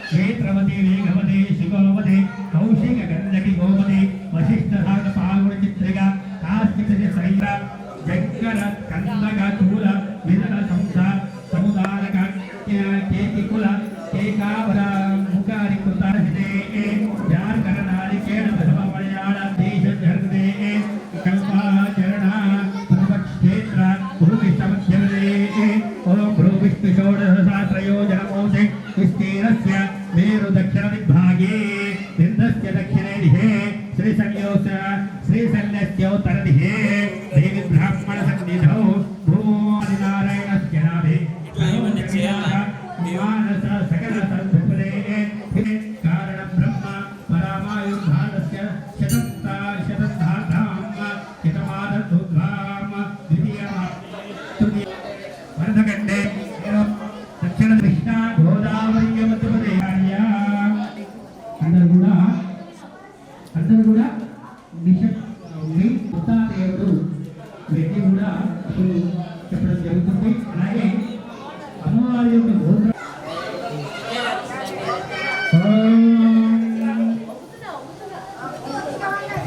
క్షేత్రవతి వేగవతి శిగోవతి కౌశిక గంధకి గోమతి వశిష్ఠ సాగ పాల్గొన చిత్రిక కాశ్మిక శైల జగ్గర కందగ కూల విదన సంస సముదారక కేతికుల కేకావర ముఖారి కృతాహితే జార్కరణాది కేణ మలయాళ దేశ జర్దే కల్పాచరణ క్షేత్ర భూమిష్టమధ్యమదే ఓం భూమిష్టు షోడశసహస్రయోజనమోసి విస్తీర్ణస్య మేరు దక్షిణ దిగ్భాగే ఇంద్రస్య దక్షిణే దిశే శ్రీశల్యస్యోత్తర దిశే దేవి బ్రాహ్మణ సన్నిధౌ భూమాదినారాయణస్య నాభి మానస సకల సద్భుపదే కారణ బ్రహ్మ పరమాయుర్భాగస్య శతధాధాం శతమాదోద్ధాం వరదగండే దక్షిణ కృష్ణ గోదావరి మధ్యప్రదే అందరూ కూడా ఉత్తాదేవుడు వ్యక్తి కూడా ఇప్పుడు చెప్పడం జరుగుతుంది. అలాగే అమ్మవారి యొక్క గోత్రం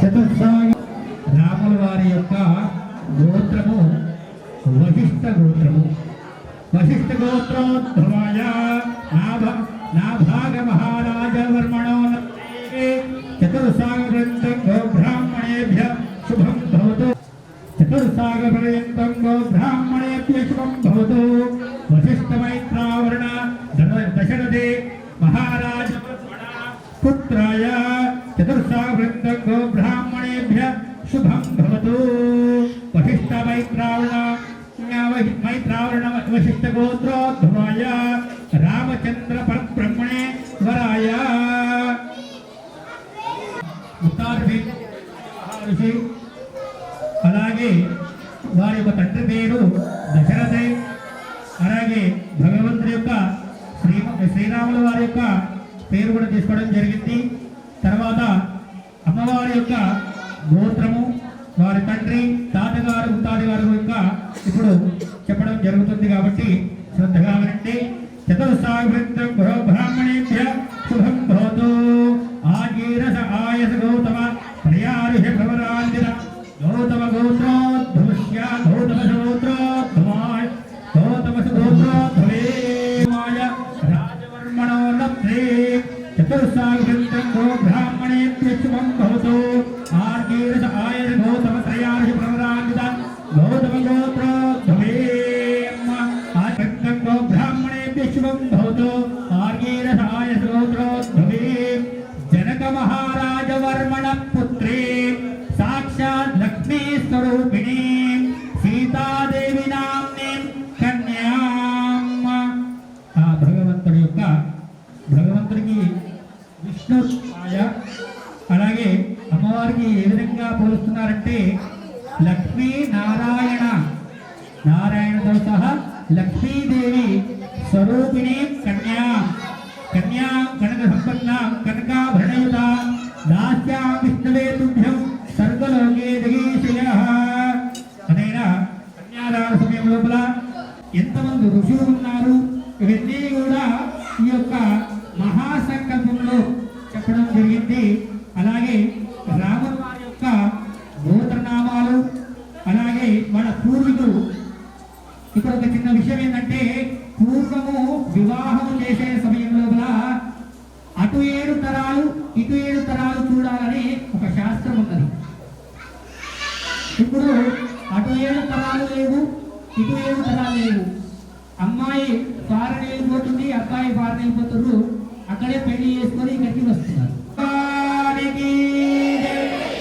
చతుర్సాగి రాముల వారి యొక్క గోత్రము వశిష్ఠ గోత్రము. వశిష్ఠ గోత్రోద్భవాయ నాభాగ మహారాజ వర్మణో చతుర్సాగపర్యంతం గో బ్రాహ్మణేభ్య శుభం భవతు. చతుర్సాగపర్యంతం గో బ్రాహ్మణేభ్య శుభం భవతు. వశిష్ఠ మైత్రావరణ దశరథే మహారాజ పుత్రాయ చతుర్సాగపర్యంతం గో బ్రాహ్మణేభ్య శుభం భవతు. వశిష్ఠ మైత్రావరణ వశిష్ఠ గోత్రోద్భవాయ రామచంద్ర పరబ్రహ్మణే వరాయ మహర్షి. అలాగే వారి యొక్క తండ్రి పేరు దశరథే. అలాగే భగవంతుడి యొక్క శ్రీరాముల వారి యొక్క పేరు కూడా తీసుకోవడం జరిగింది. తర్వాత అమ్మవారి యొక్క గోత్రము, వారి తండ్రి, తాతగారు, ముత్తాతగారు యొక్క ఇప్పుడు చెప్పడం జరుగుతుంది కాబట్టి శ్రద్ధగా వినండి. చతుర్సాగృతం బ్రాహ్మణేభ్య శుభం భవతు. ఆగీరస ఆయస గౌతమ ప్రియారుష భవరాందిర గౌతమ గోత్రోద్భవస్య గౌతమ గోత్రోద్భవాయ గౌతమ గోత్రోద్భవేమాయ రాజవర్మణో లబ్ధే. చతుర్సాగృతం బ్రాహ్మణేభ్య శుభం భవతు. ఆగీరస ఆయస గౌతమ ప్రియారుష భవరాందిర గౌతమ గోత్రోద్భవేమ ఆగృతం బ్రాహ్మణేభ్య శుభం భవతు. ఆగీరస ఆయస గోత్రోద్భవే जनक महाराज वर्मण पुत्री साक्षात् लक्ष्मी स्वरूपिणी सीता देवी नाम्नी कन्याम. భగవంతుడి యొక్క భగవంతుడికి విష్ణు ఛాయ, అలాగే అమ్మవారికి ఏ విధంగా పోలుస్తున్నారంటే లక్ష్మీ నారాయణ, నారాయణతో సహా లక్ష్మీదేవి స్వరూపిణి కన్యా. కన్యా కనక సంపన్నా కనకాభరణయుత దాస్యాం విష్ణవే తుభ్యం సర్వలోకే జగీషయః. అనైనా కన్యాదాన సమయం లోపల ఎంతమంది ఋషులు ఉన్నారు ఇవన్నీ కూడా ఈ యొక్క మహాసంకల్పంలో చెప్పడం జరిగింది. అలాగే రాముల వారి యొక్క గోత్రనామాలు, అలాగే వాళ్ళ పూర్వీకులు. ఇక్కడ ఒక చిన్న విషయం ఏంటంటే పూర్వము వివాహం చేసే సమయం లోపల అటు 7 తరాలు ఇటు 7 తరాలు చూడాలని ఒక శాస్త్రం ఉన్నది. ఇప్పుడు అటు 7 తరాలు లేవు, ఇటు 7 తరాలు లేవు. అమ్మాయి ఫారెన్ వెళ్ళిపోతుంది, అబ్బాయి ఫారెన్ వెళ్ళిపోతున్నారు. అక్కడే పెళ్లి చేసుకొని ఇక్కడికి వస్తున్నారు.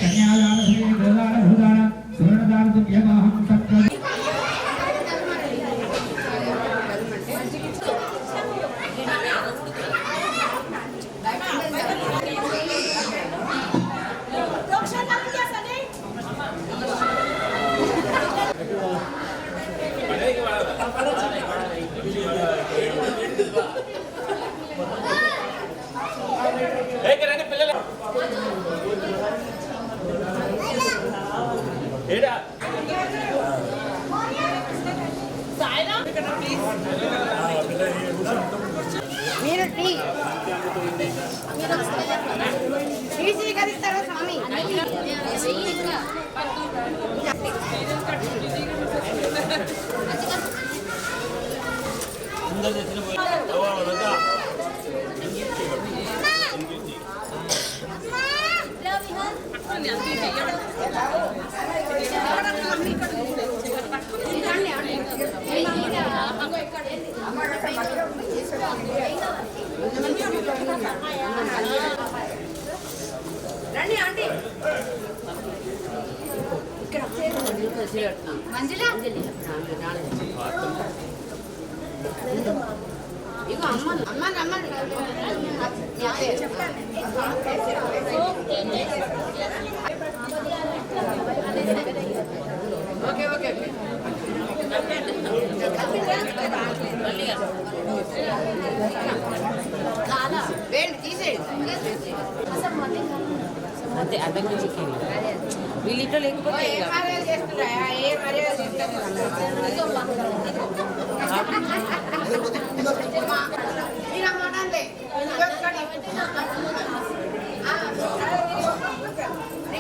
కన్యాదాన గోదాన భూదాన సువర్ణదాన తుభ్యమహం సత్వ. పిల్లలు మీరు టీ స్వీకరిస్తారా స్వామి? రండి ఆంటీ. మంజుల ఇగో అమ్మ అమ్మ రమ్మని చెప్పండి. ఓకే ఓకే వేయండి తీసేయండి. అంతే అర్థం నుంచి వీళ్ళిట్లో లేకపోతే ఏ మర్యాద చేస్తున్నా ఏ మర్యాద చేస్తున్నా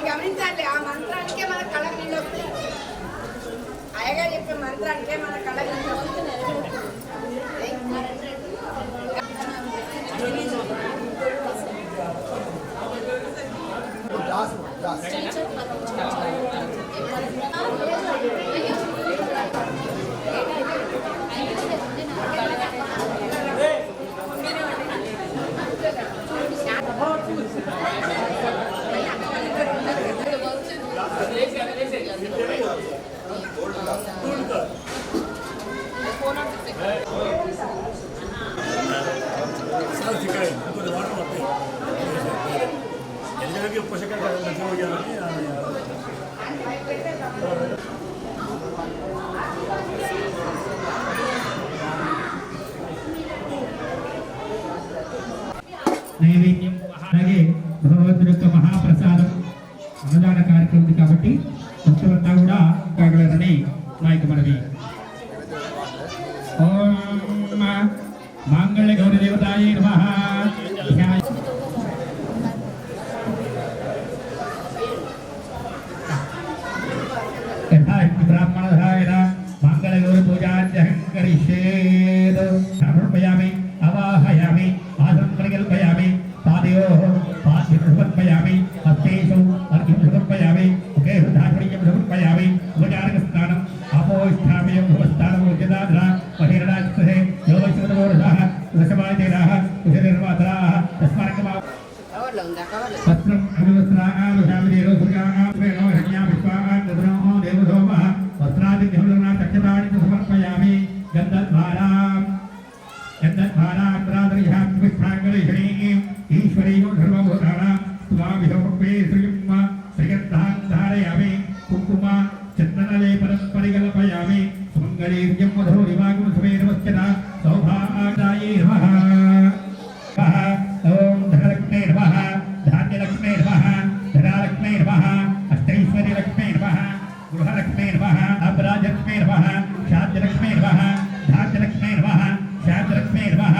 గమనించండి. ఆ మంత్రానికే మన కళ నీళ్ళు వస్తాయి. అయ్యగా చెప్పే మంత్రానికే మన కళ నీళ్ళు వస్తుంది. నైవేద్యం అలాగే భగవంతుడి యొక్క మహాప్రసాదం అన్నదాన కార్యక్రమం ఉంది కాబట్టి భక్తులంతా కూడా కాగలరని నా యొక్క మనవి. ఓం మాంగళ్య గౌరీ దేవతాయే నమః. బ్రాహ్మణధాయన మంగళ గౌరీ పూజాహం కరిష్యేత్. సమర్పయామి అవాహయామి ఆసనం పరికల్పయామి పాదయోః పాద్యం సమర్పయామి హస్తేషు అర్ఘ్యం సమర్పయామి ముఖే ధాత్రీయం సమర్పయామి ఉపచారక స్నానం అపోష్ఠామయం భవస్థానం ఉద్యదాద్ర మహిరణాక్షసే యోగశివతమోరసః దశమాదేరాః కుశనిర్మాతరాః తస్మానకమా వస్త్రం అభివస్త్రాలుషామిదేరో సృజామేనో హిరణ్యా విశ్వాః గద్రో దేవసోమః వస్త్రాదిధ్యములనా చక్షతాని సమర్పయామి గంధద్వారాం గంధద్వారాంధ్రాదర్యాం విష్ణాంగలీషణీం ఈశ్వరీయం ధర్మభూతానాం స్వామిహోపే శ్రీం శ్రీగంధాం ధారయామి కుంకుమ చందనలేపనం పరికల్పయామి సుమంగళీర్యం మధురిమాగం సుమే నమస్కర సౌభాగ్యాయే నమః. ఓం ధనలక్ష్మే నమః, ధాన్యలక్ష్మే నమః, ధనాలక్ష్మే నమః, అష్టైశ్వర్యలక్ష్మే నమః, గృహలక్ష్మే నమః, అపరాజలక్ష్మే నమః, శాంతిలక్ష్మే నమః, ధాన్యలక్ష్మే నమః, శాంతిలక్ష్మే నమః,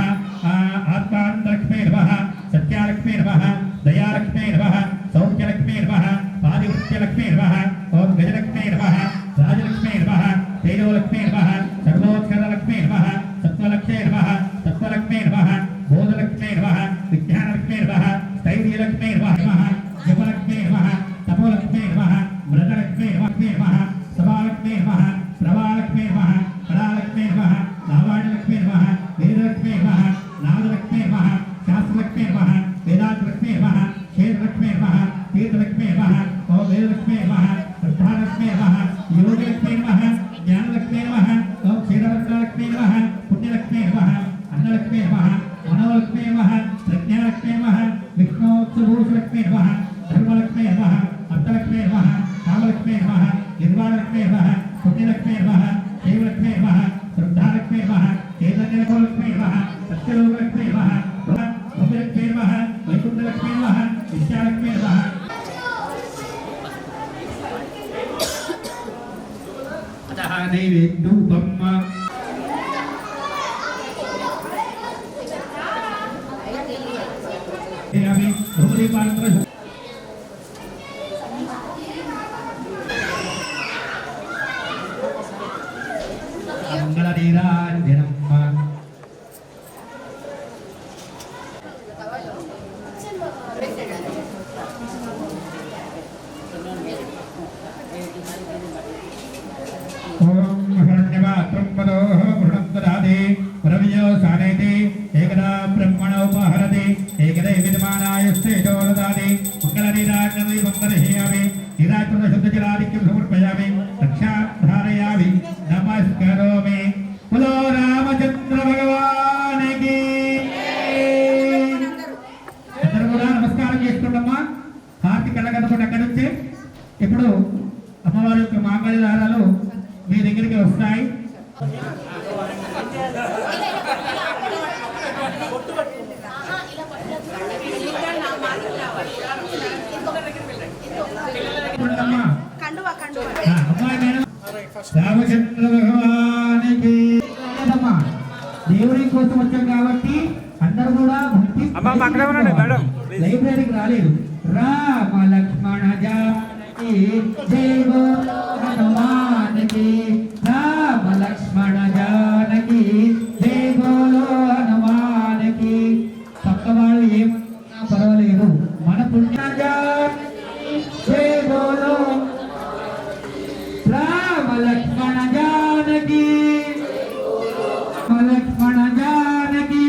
ఆత్మానందలక్ష్మే నమః, సత్యాలక్ష్మే నమః, దయాలక్ష్మే నమః, సౌఖ్యలక్ష్మే నమః, పాదివృత్యలక్ష్మే నమః, ఓం గజలక్ష్మే నమః, రాజలక్ష్మే నమః, తేజోలక్ష్మే నమః, సర్వోత్కరలక్ష్మే నమః, సత్వలక్ష్మే నమః, తత్వలక్ష్మే నమః, బోధలక్ష్మే నమః, విజ్ఞానలక్ష్మే నమః, స్థైర్యలక్ష్మే నమః, జపలక్ష్మే నమః, తపోలక్ష్మే నమః, వ్రతలక్ష్మే నమః, సభాలక్ష్మే నమః, ప్రవాలక్ష్మే నమః, కళాలక్ష్మే నమః, లావాణ్యలక్ష్మే నమః, వేదలక్ష్మే నమః, నాదలక్ష్మే నమః, శాస్త్రలక్ష్మే నమః, వేదాంతలక్ష్మే నమః, క్షేత్రలక్ష్మే నమః, తీర్థలక్ష్మే నమః, ఓం వేదలక్ష్మే నమః, శ్రద్ధాలక్ష్మే నమః, యోగలక్ష్మే నమః, జ్ఞానలక్ష్మే నమః, ఓం క్షీరలక్ష్మే నమః, పుణ్యలక్ష్మే నమః, అన్నలక్ష్మే నమః, మనోలక్ష్మే నమః, ప్రజ్ఞాలక్ష్మే నమః, విష్ణోత్సభూషలక్ష్మే నమః, ధర్మలక్ష్మే నమః, అర్థలక్ష్మే నమః, కామలక్ష్మే నమః, నిర్వాణలక్ష్మే నమః, పుణ్యలక్ష్మే నమః, శైవలక్ష్మే నమః, శ్రద్ధాలక్ష్మే నమః, చైతన్యలక్ష్మే నమః, సత్యలోకలక్ష్మే నమః, భవ్యలక్ష్మే నమః, వైకుంఠలక్ష్మే నమః, విద్యాలక్ష్మే నమః. నైవేద్యం ఇప్పుడు అమ్మవారి యొక్క మాంగళ్య దారాలు మీ దగ్గరికి వస్తాయి. రామచంద్ర భగవానికి దేవుడి కోసం వచ్చాం కాబట్టి అందరూ కూడా లైబ్రరీకి రాలేదు. రామ లక్ష్మణ జానకి జై బోలో హనుమానికి, రామ లక్ష్మణ జానకి జై బోలో హనుమానికి. పక్క వాళ్ళు ఏమన్నా పర్వాలేదు, మన పుణ్య జానకి జై బోలో రామ లక్ష్మణ జానకి, లక్ష్మణ జానకి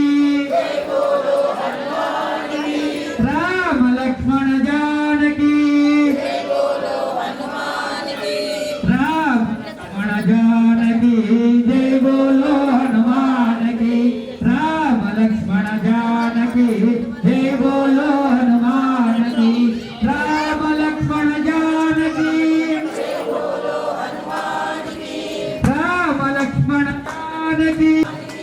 రామ లక్ష్మణ జానకి, రామ లక్ష్మణ జానకి జై బోలో హనుమానికి, రామ లక్ష్మణ జానకి జై బోలో హనుమానికి, రామ లక్ష్మణ జానకి రామ లక్ష్మణ జానకి,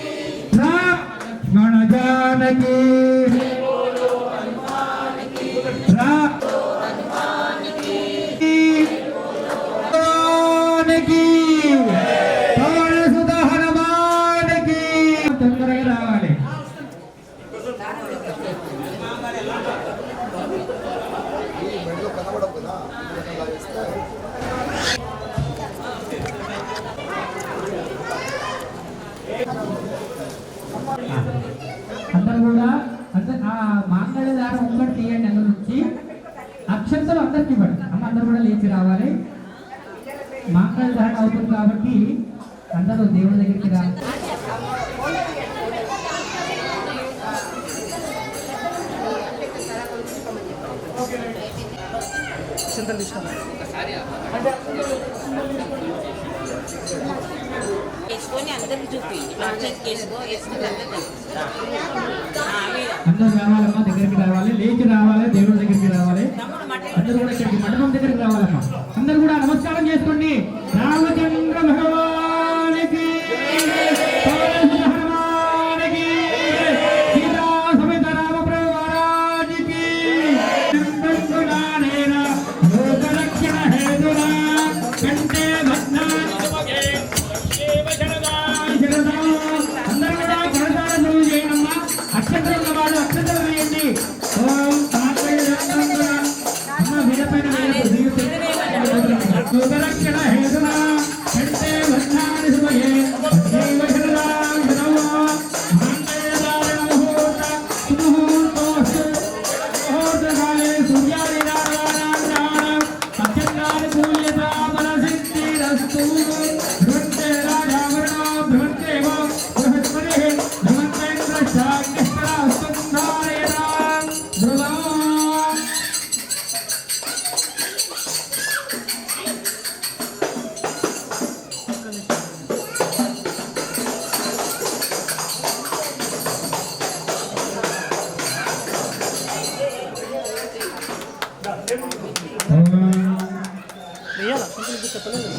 రామ లక్ష్మణ జానకి తొందరగా రావాలి. అందరూ కూడా ఆ మాంగళ్య దారం ఒక్కటి తీయండి. అందులో నుంచి అక్షంతలు అందరికి ఇవ్వండి. అమ్మ అందరూ కూడా లేచి రావాలి. మాంగళ్య దారం అవుతుంది కాబట్టి అందరూ దేవుడి దగ్గరికి రావాలి. వేసుకొని అందరికి చూపి అందరూ రావాలమ్మా, దగ్గరికి రావాలి, లేచి రావాలి, దేవుడి దగ్గరికి రావాలి. అందరూ కూడా ఇక్కడికి మండపం దగ్గరికి రావాలమ్మా. అందరూ కూడా నమస్కారం చేసుకోండి. రామచంద్ర భగవానికి, హనుమానికి, సీతా సమేత రామ ప్రభు మహారాజుకి, లోకరక్షణ హేతునా కంటే భగ్నా అందరూ కూడా కరతాళం చేయండి. అక్షంతరం వాళ్ళు అక్షంతరం వేయండి. ఓం లోకరక్షణ హేతునా కంటే భగ్నాని సుమయే దేవ శరణాం శరణో మాంగళ్యదారణ ముహూర్త సుముహూర్తోస్తు ముహూర్తకాలే సూర్యాదినారాయణాం సత్యంగాని పూజ్యతా బలసిద్ధిరస్తు. ధ్రువంతే రాజావరణో ధ్రువంతేవో బృహస్పతిః ధ్రువంతేంద్రశ్చాగ్నిష్టరాస్తంధారయతాం ధ్రువం.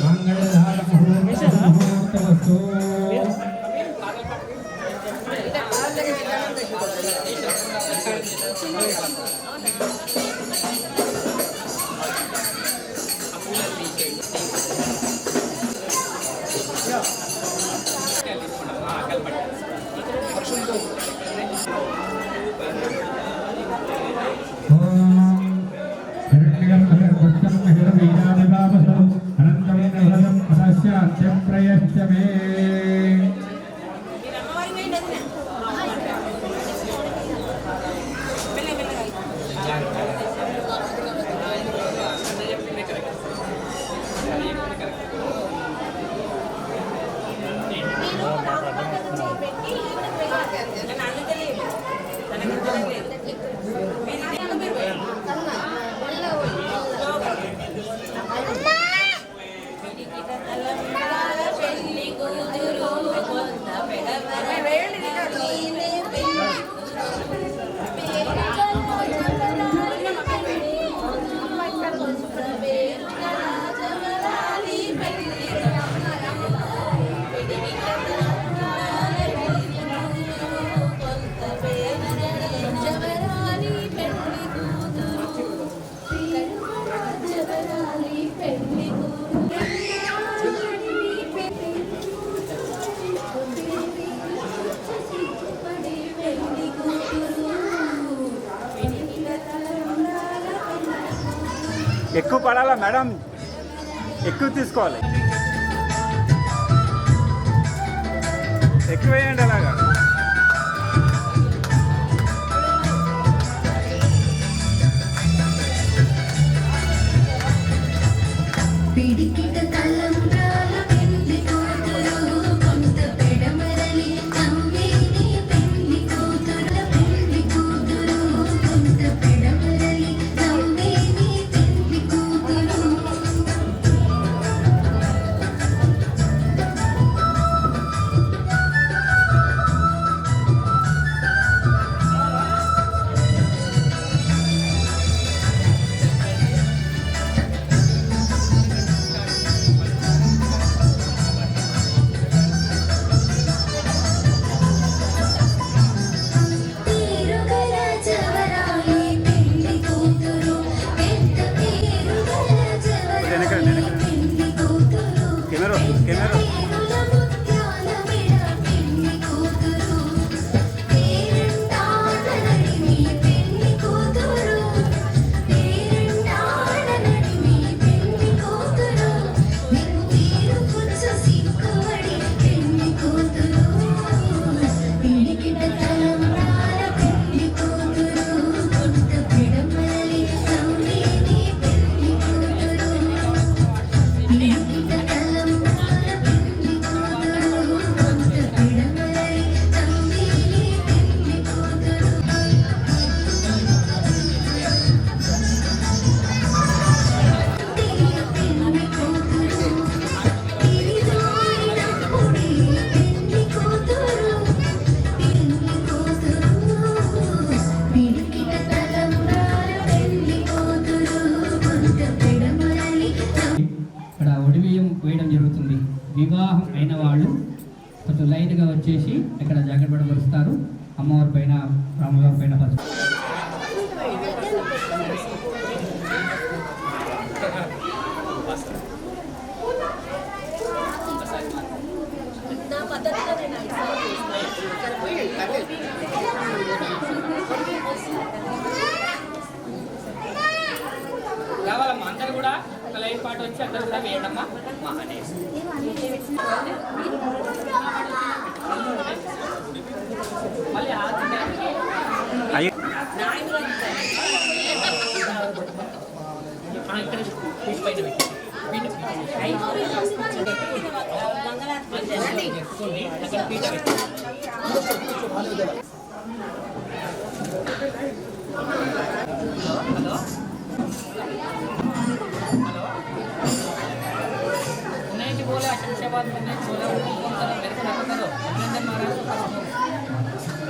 మంగళధార ముహూర్తవస్తు. वीणादिवावसौ अनन्तमेनभयं पदस्यात्यं प्रयश्च मे ఎక్కువ పడాలా మేడం, ఎక్కువ తీసుకోవాలి, ఎక్కువ వేయండి అలాగా. పిడికిట తలంబ్రాల పెళ్లి కూతురు కొంత పెడమరలి నవ్వేది పెళ్లి కూతురు పెళ్లి కూతురు కొంత పెడమరలి నవ్వేది పెళ్లి కూతురు పేరుగల జవరాలి పెళ్లి కూతురు పెద్ద పేరుగల జవరాలి పెళ్లి కూతురు కెమెరా కెమెరా పేరుల ముత్యాల మెడ పెళ్లి కూతురు పేరంటాడ నడిమి పెళ్లి కూతురు పేరంటాడ నడిమి పెళ్లి కూతురు నీకు పేరు పుచ్చ సిక్కువడి పెళ్లి కూతురు పిడికిట తలంబ్రాల పెళ్లి కూతురు కొంత పిడమరలి నవ్వేది పెళ్లి కూతురు పిడికిట తలంబ్రాల పెళ్లి కూతురు కొంత పిడమరలి నవ్వేది పెళ్లి కూతురు పెళ్లి కూతురు తిరిదోడినప్పుడే పెళ్లి కూతురు పెళ్లి కూతురు పిడికిట తలంబ్రాల పెళ్లి కూతురు కొంత పిడమరలి ఇక్కడ ఒడిబియ్యం వేయడం జరుగుతుంది. వివాహం అయిన వాళ్ళు కొంచెం లైన్గా వచ్చేసి ఇక్కడ జాకెట్ పడ పరుస్తారు. అమ్మవారి పైన రామవారి పైన పరుస్తారు. కావాలమ్మా అందరు కూడా ఒక లైన్ పాటు వచ్చి అందరు కూడా వేయండమ్మా. మహానేష్ మళ్ళీ అయ్యి ఇక్కడ పీస్ పైన పెట్టి అక్కడ పీట పెట్టి హలో नहीं जी बोला शमशाबाद में नहीं बोला उनको फोन करो मेरे को ना करो अभिनंदन महाराज को करो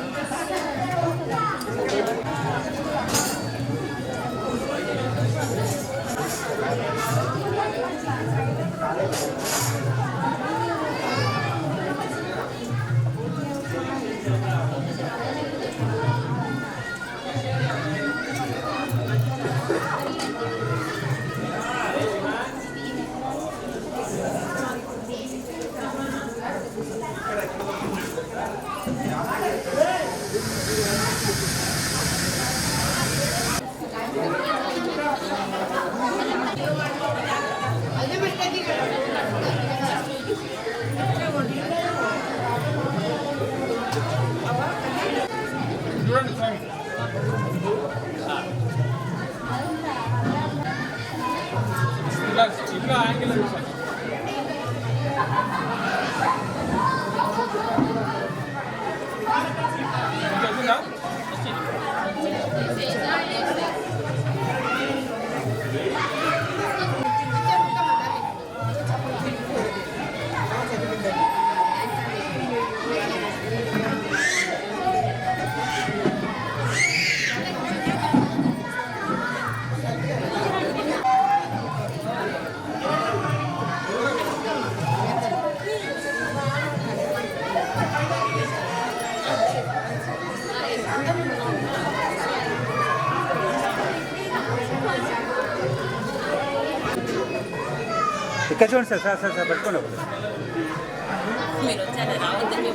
ఇక్కడ చూడండి సార్ సార్ సార్ సార్ పట్టుకోండి ఒకటి. మీరు వచ్చారు రావద్దని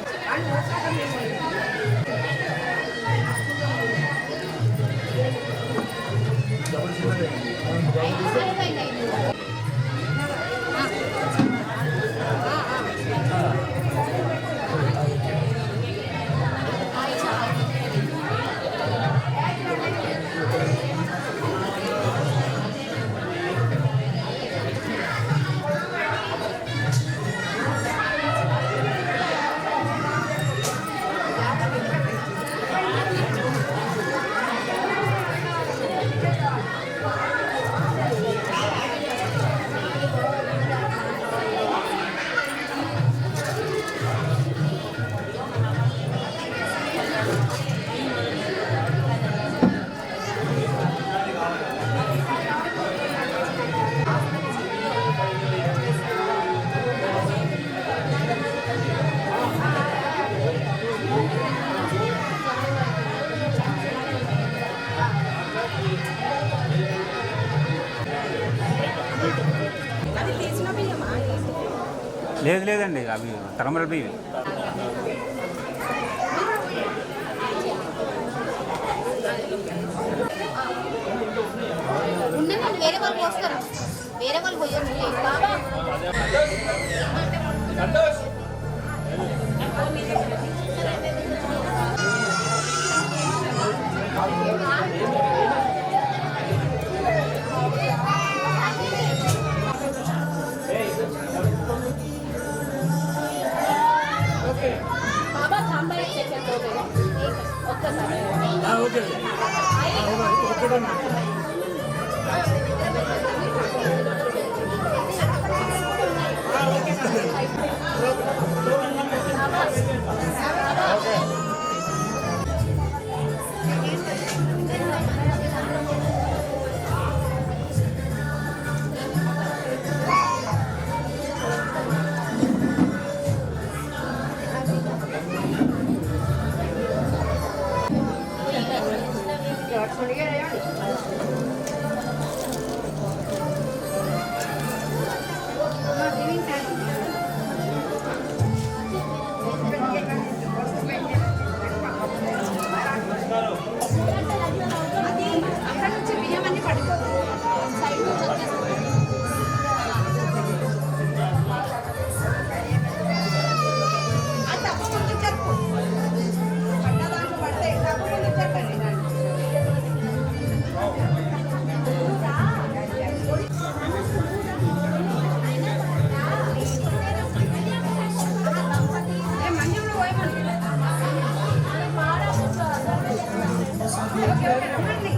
లేదు లేదండి అవి తరమల బియ్యం. వేరే వాళ్ళు పోస్తారు, వేరే వాళ్ళు పోయారు. బాబా సాంబార్ ఒక్కసారి ఓకే అక్కడ నుంచి బియ్యం అన్ని పడిపోతుంది సైడ్ నుంచి వచ్చేస్తుంది. ఆ తప్పు ముందు జరుపు పడ్డ దాంట్లో పడతాయి. తప్పు ముందు జరపండి. మంది కూడా పోయమని ఓకే ఓకే రమ్మండి.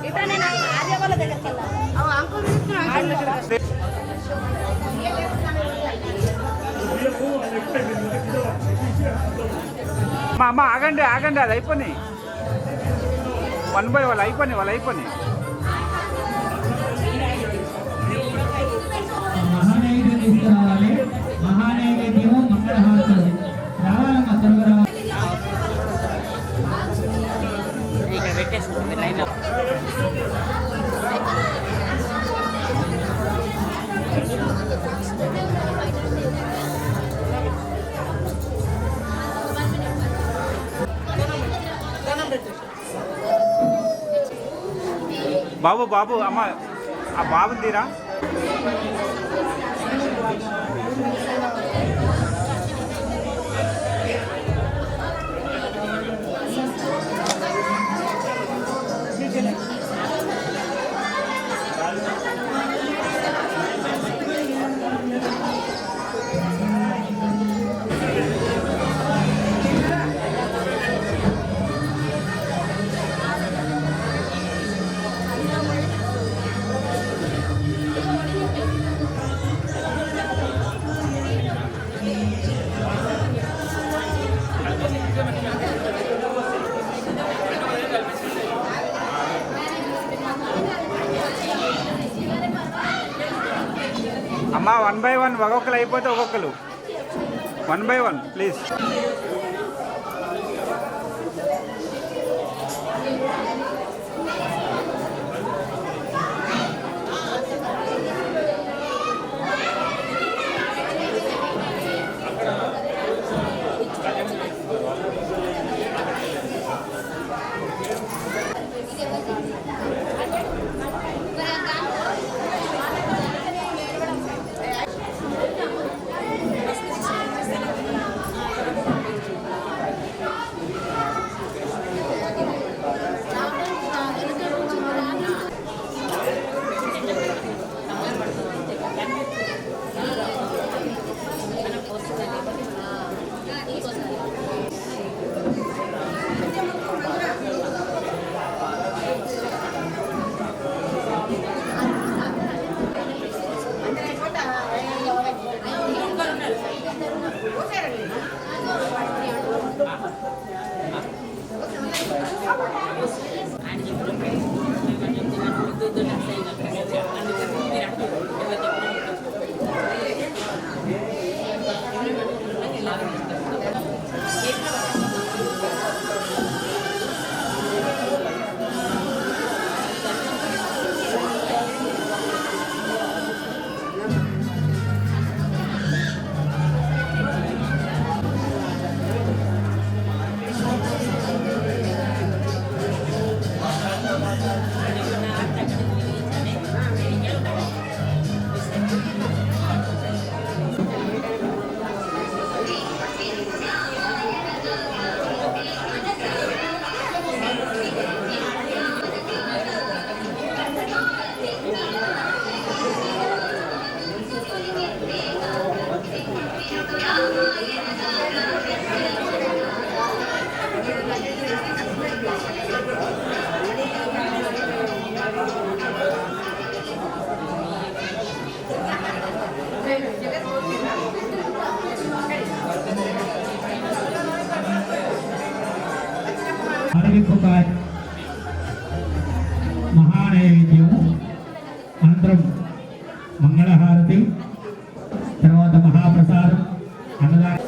ఇట్లా నేను ఆర్య వాళ్ళ దగ్గరికి వెళ్ళాను. అంకుల్ అమ్మ ఆగండి ఆగండి, అది అయిపోయినాయి. 1 by 1 వాళ్ళు అయిపోయినాయి. మహానైవేద్యం తీసుకురావాలి. మహానైవేద్యము మంగళహారతులు రావాలమ్మా, త్వరగా రావాలి. ఇక్కడ పెట్టేసుకుంది లైన్. బాబు బాబు అమ్మ ఆ బాబుని తీరా. అమ్మా 1 by 1 ఒక్కొక్కరు అయిపోతే ఒక్కొక్కరు 1 by 1 ప్లీజ్. అరవికొక మహానైవేద్యము, అనంతరం మంగళహారతి, తర్వాత మహాప్రసాదం, అన్నదానం.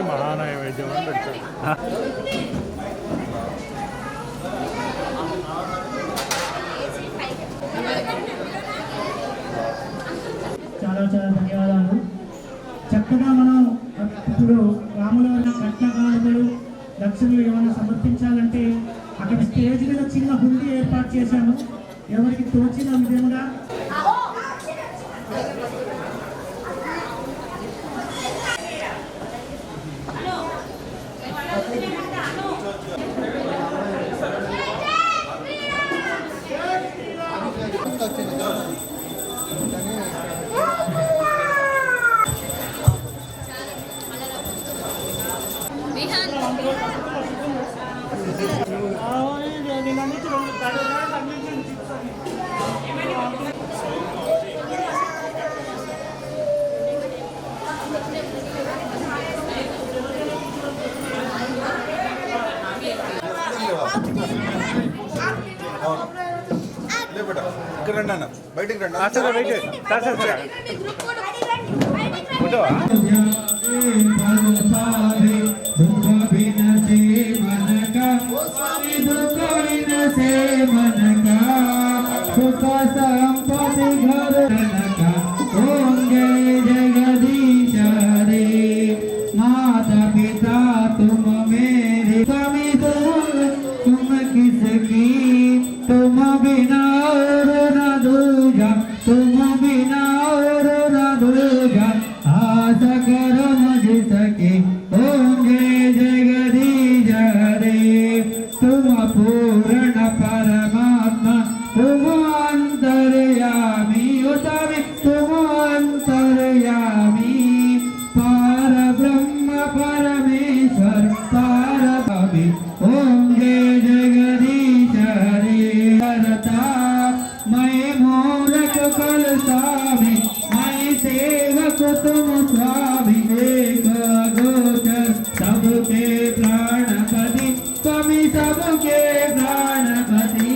మహానైవేద్యం అని పెడతారు. చాలా చాలా ధన్యవాదాలు. చక్కగా మనం ఇప్పుడు రాముల కట్నకానుకలు దక్షిణలు ఏమైనా సమర్పించాలంటే అక్కడ స్టేజ్ మీద చిన్న హుండీ ఏర్పాటు చేశాము. ఎవరికి తోచిన విధంగా ఇక్కడ రండి అన్న, బయటికి రండి. माता पिता तुम मेरे स्वामी तुम किसकी, तुम बिना और न दूजा, तुम बिना और न दूजा, आस कर मुझ सके होंगे जगदीश रे। तुम पूर्ण परमात्मा, तुम अंतर्यामी, तुम अंतर्यामी, पार ब्रह्म परमेश्वर पार सेवक तुम स्वामी एक गोचर सबके प्राणपति स्वामी सबके प्राणपति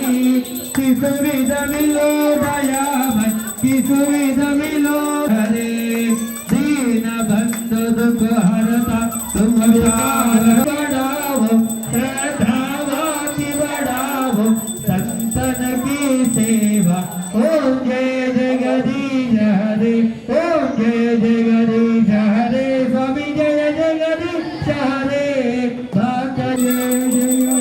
किसुविध मिलो दयामय किसुविध मिलो हरे दीन बंधु दुख हरता तुम बढ़ाओ श्रद्धावाति बढ़ाओ संतन की सेवा ओम जय जगदीश हरे ओम जय जगदीश हरे स्वामी जय जगदीश हरे भक्त जय जय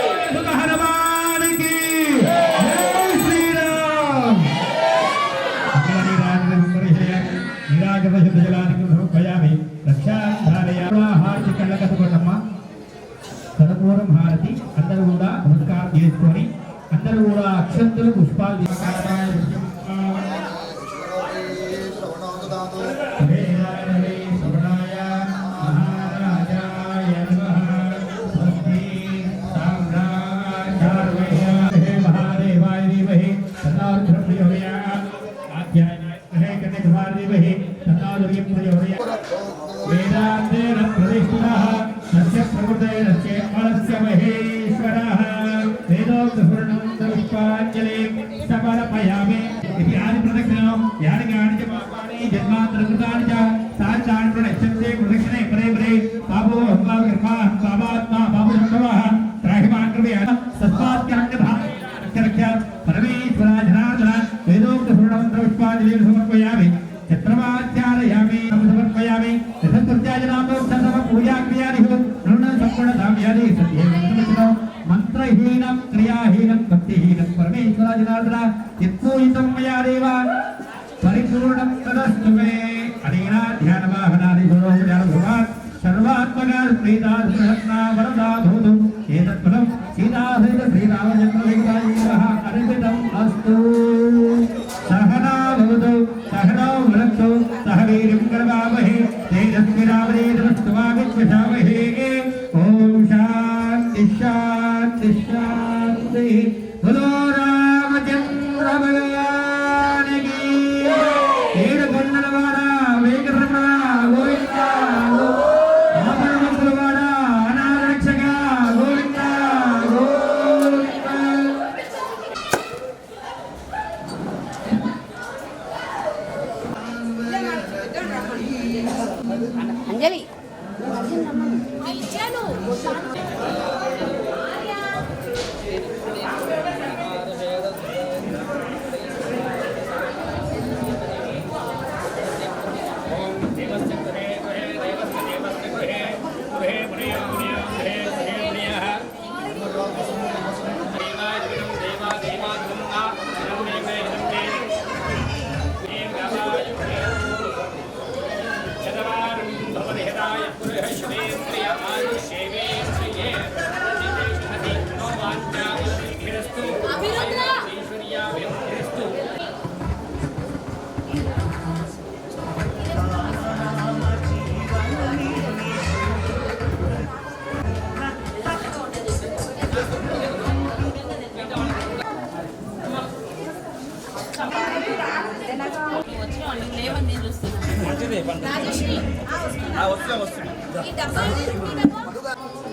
हनुमान की जय श्री राम निराजलाనికి సమర్పయామి హారతి కళ్ళ కట్టుకోండమ్మా సదపూర్వం హారతి అందరూ కూడా నమస్కారం చేసుకొని అందరూ కూడా అక్షంతులు పుష్పాలు वेदांतेन प्रतिष्ठितः तस्य प्रकृतेरस्य अलस्य महेश्वरः वेदोक्तपूर्णं पुष्पाञ्जलिं समर्पयामि इति आदिप्रदक्षिणं यानि कानि च पापानि जन्मान्तरकृतानि च तानि तानि प्रणश्यन्ते प्रदक्षिणे परे परे पापो हम्बाव कर्मा पापात्मा पापसम्भवः त्राहिमान् कृपया तस्मात् परमेश्वर जनार्दन वेदोक्तपूर्णं पुष्पाञ्जलिं समर्पयामि चत्रमाचारयामि समर्पयामि यथकृत्याजनामोक्तसम पूजा क्रियादिषु नूनसम्पूर्णधाम्यादि सत्येन मंत्रहीनं क्रियाहीनं भक्तिहीनं परमेश्वर जनार्दन यत्पूजितं मया देव परिपूर्णं तदस्तु मे अनेन ध्यानवाहनादिषु ज्ञानभवान् सर्वात्मका प्रीता सुरत्ना वरदा भवतु एतत्फलं सीतासहित श्रीरामचन्द्रलिङ्गाय अर्पितम् अस्तु सहना भवतु सहनौ भुनक्तु सह वीर्यं करवावहै तेजस्विनावधीतमस्तु मा विद्विषावहै ॐ शान्ति शान्ति शान्तिः बोलो रामचन्द्र भगवान् की ఏడుకొండలవాడ వెంకటరమణ గోవింద ఆపరమంతులవాడ అనారక్షక గోవింద గోవింద అంజలి ఇచ్చాను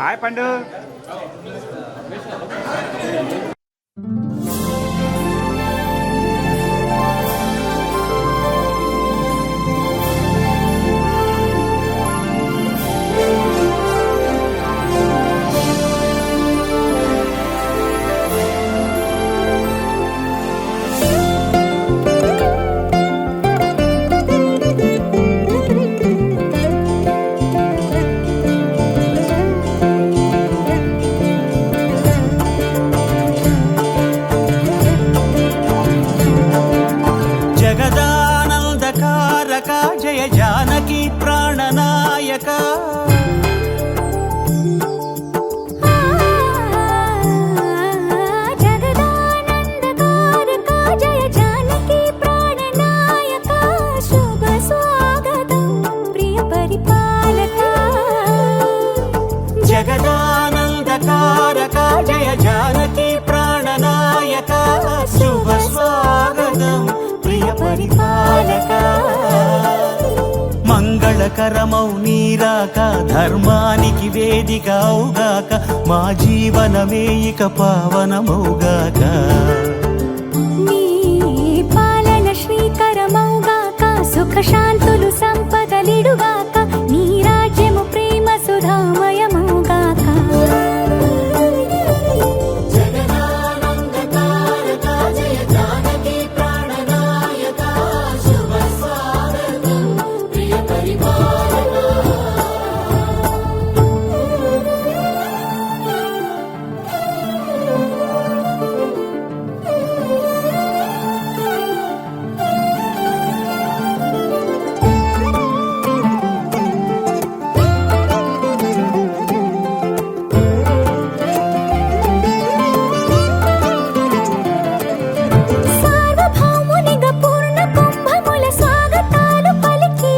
హాయ్ పండు తారక జయ జానకి ప్రాణనాయక శుభ స్వాగతం ప్రియ పరిపాలక మంగళకరమౌ నీరాక ధర్మానికి వేదిక అవుగాక మా జీవనమే ఇక పావనమౌగాక నీ పాలన శ్రీకరమౌగాక సుఖ శాంతులు సంపదలిడుగాక నీ రాజ్యము ప్రేమ సుధామయమౌగాక సార్వభౌమునిగా పూర్ణ కుంభముల స్వాగతాలు పలికి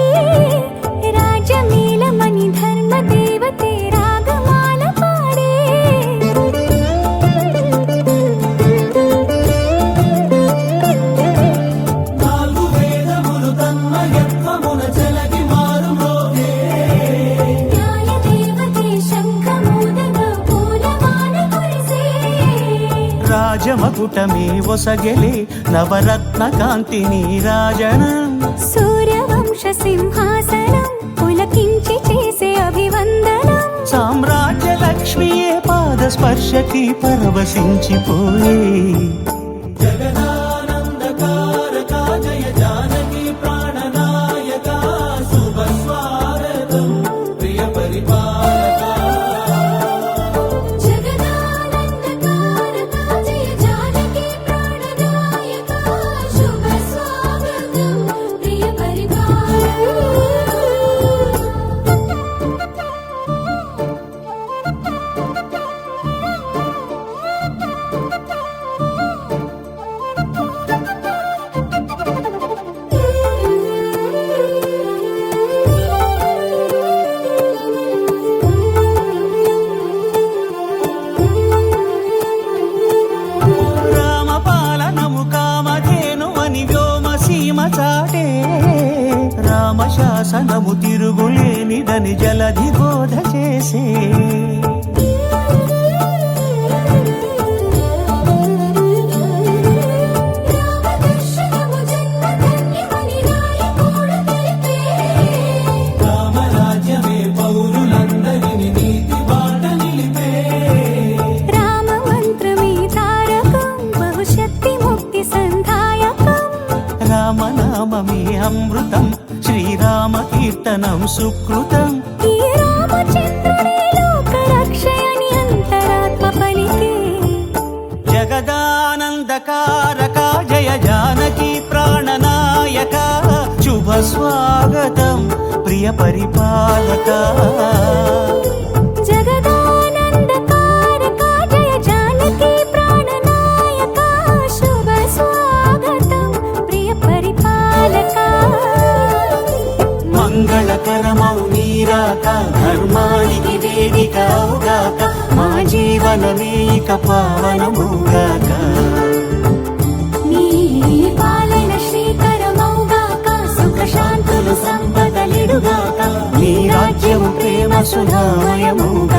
రాజమేళమణి ధర్మ దేవతే రాగమాల పాడే నాలుగు వేదములు తన్మయత్వమున చెలగి మారుమోగే న్యాయ దేవతే శంఖమూదగా పూలవాన కురిసే రాజమకుటమే ఒసగెలే నవరత్న కాంతి నీరాజనం సూర్యవంశ సింహాసనం పులకించి చేసే అభివందనం సామ్రాజ్య లక్ష్మియే పాద స్పర్శకి పరవశించిపోయే జగదానందకారక జయ జానకి ప్రాణనాయక శుభ స్వాగతం ప్రియ పరిపాలక జగదానందకారక జయ జానకి ప్రాణనాయక శుభ స్వాగతం ప్రియ రామపాలనము కామధేను అని వ్యోమసీమ చాటే రామశాసనము తిరుగులేనిదని జలధి బోధ చేసే రామదర్శనము జన్మధన్యమని నాయకుడు తెలిపే రామరాజ్యమే పౌరులందరిని నీతి బాట నిలిపే రామ మంత్రమే తారకం బహుశక్తి ముక్తి సంధాయకం రామనామమే అమృతం శ్రీరామ కీర్తనం సుకృతం ఈ రామచంద్రుడే లోక రక్షయని అంతరాత్మ పలికే జగదానందకారక జయ జానకి ప్రాణనాయక శుభ స్వాగతం ప్రియ పరిపాలక జగదానందకారక జయ జానకి ప్రాణనాయక శుభ స్వాగతం ప్రియ పరిపాలక మంగళకరమౌ నీరాక ధర్మానికి వేదిక అవుగాక మా జీవనమే ఇక పావనముగాక నీ పాలన శ్రీకరమౌగాక సుఖ శాంతులు సంపదలిడుగాక నీ రాజ్యము ప్రేమ సుధామయముగాక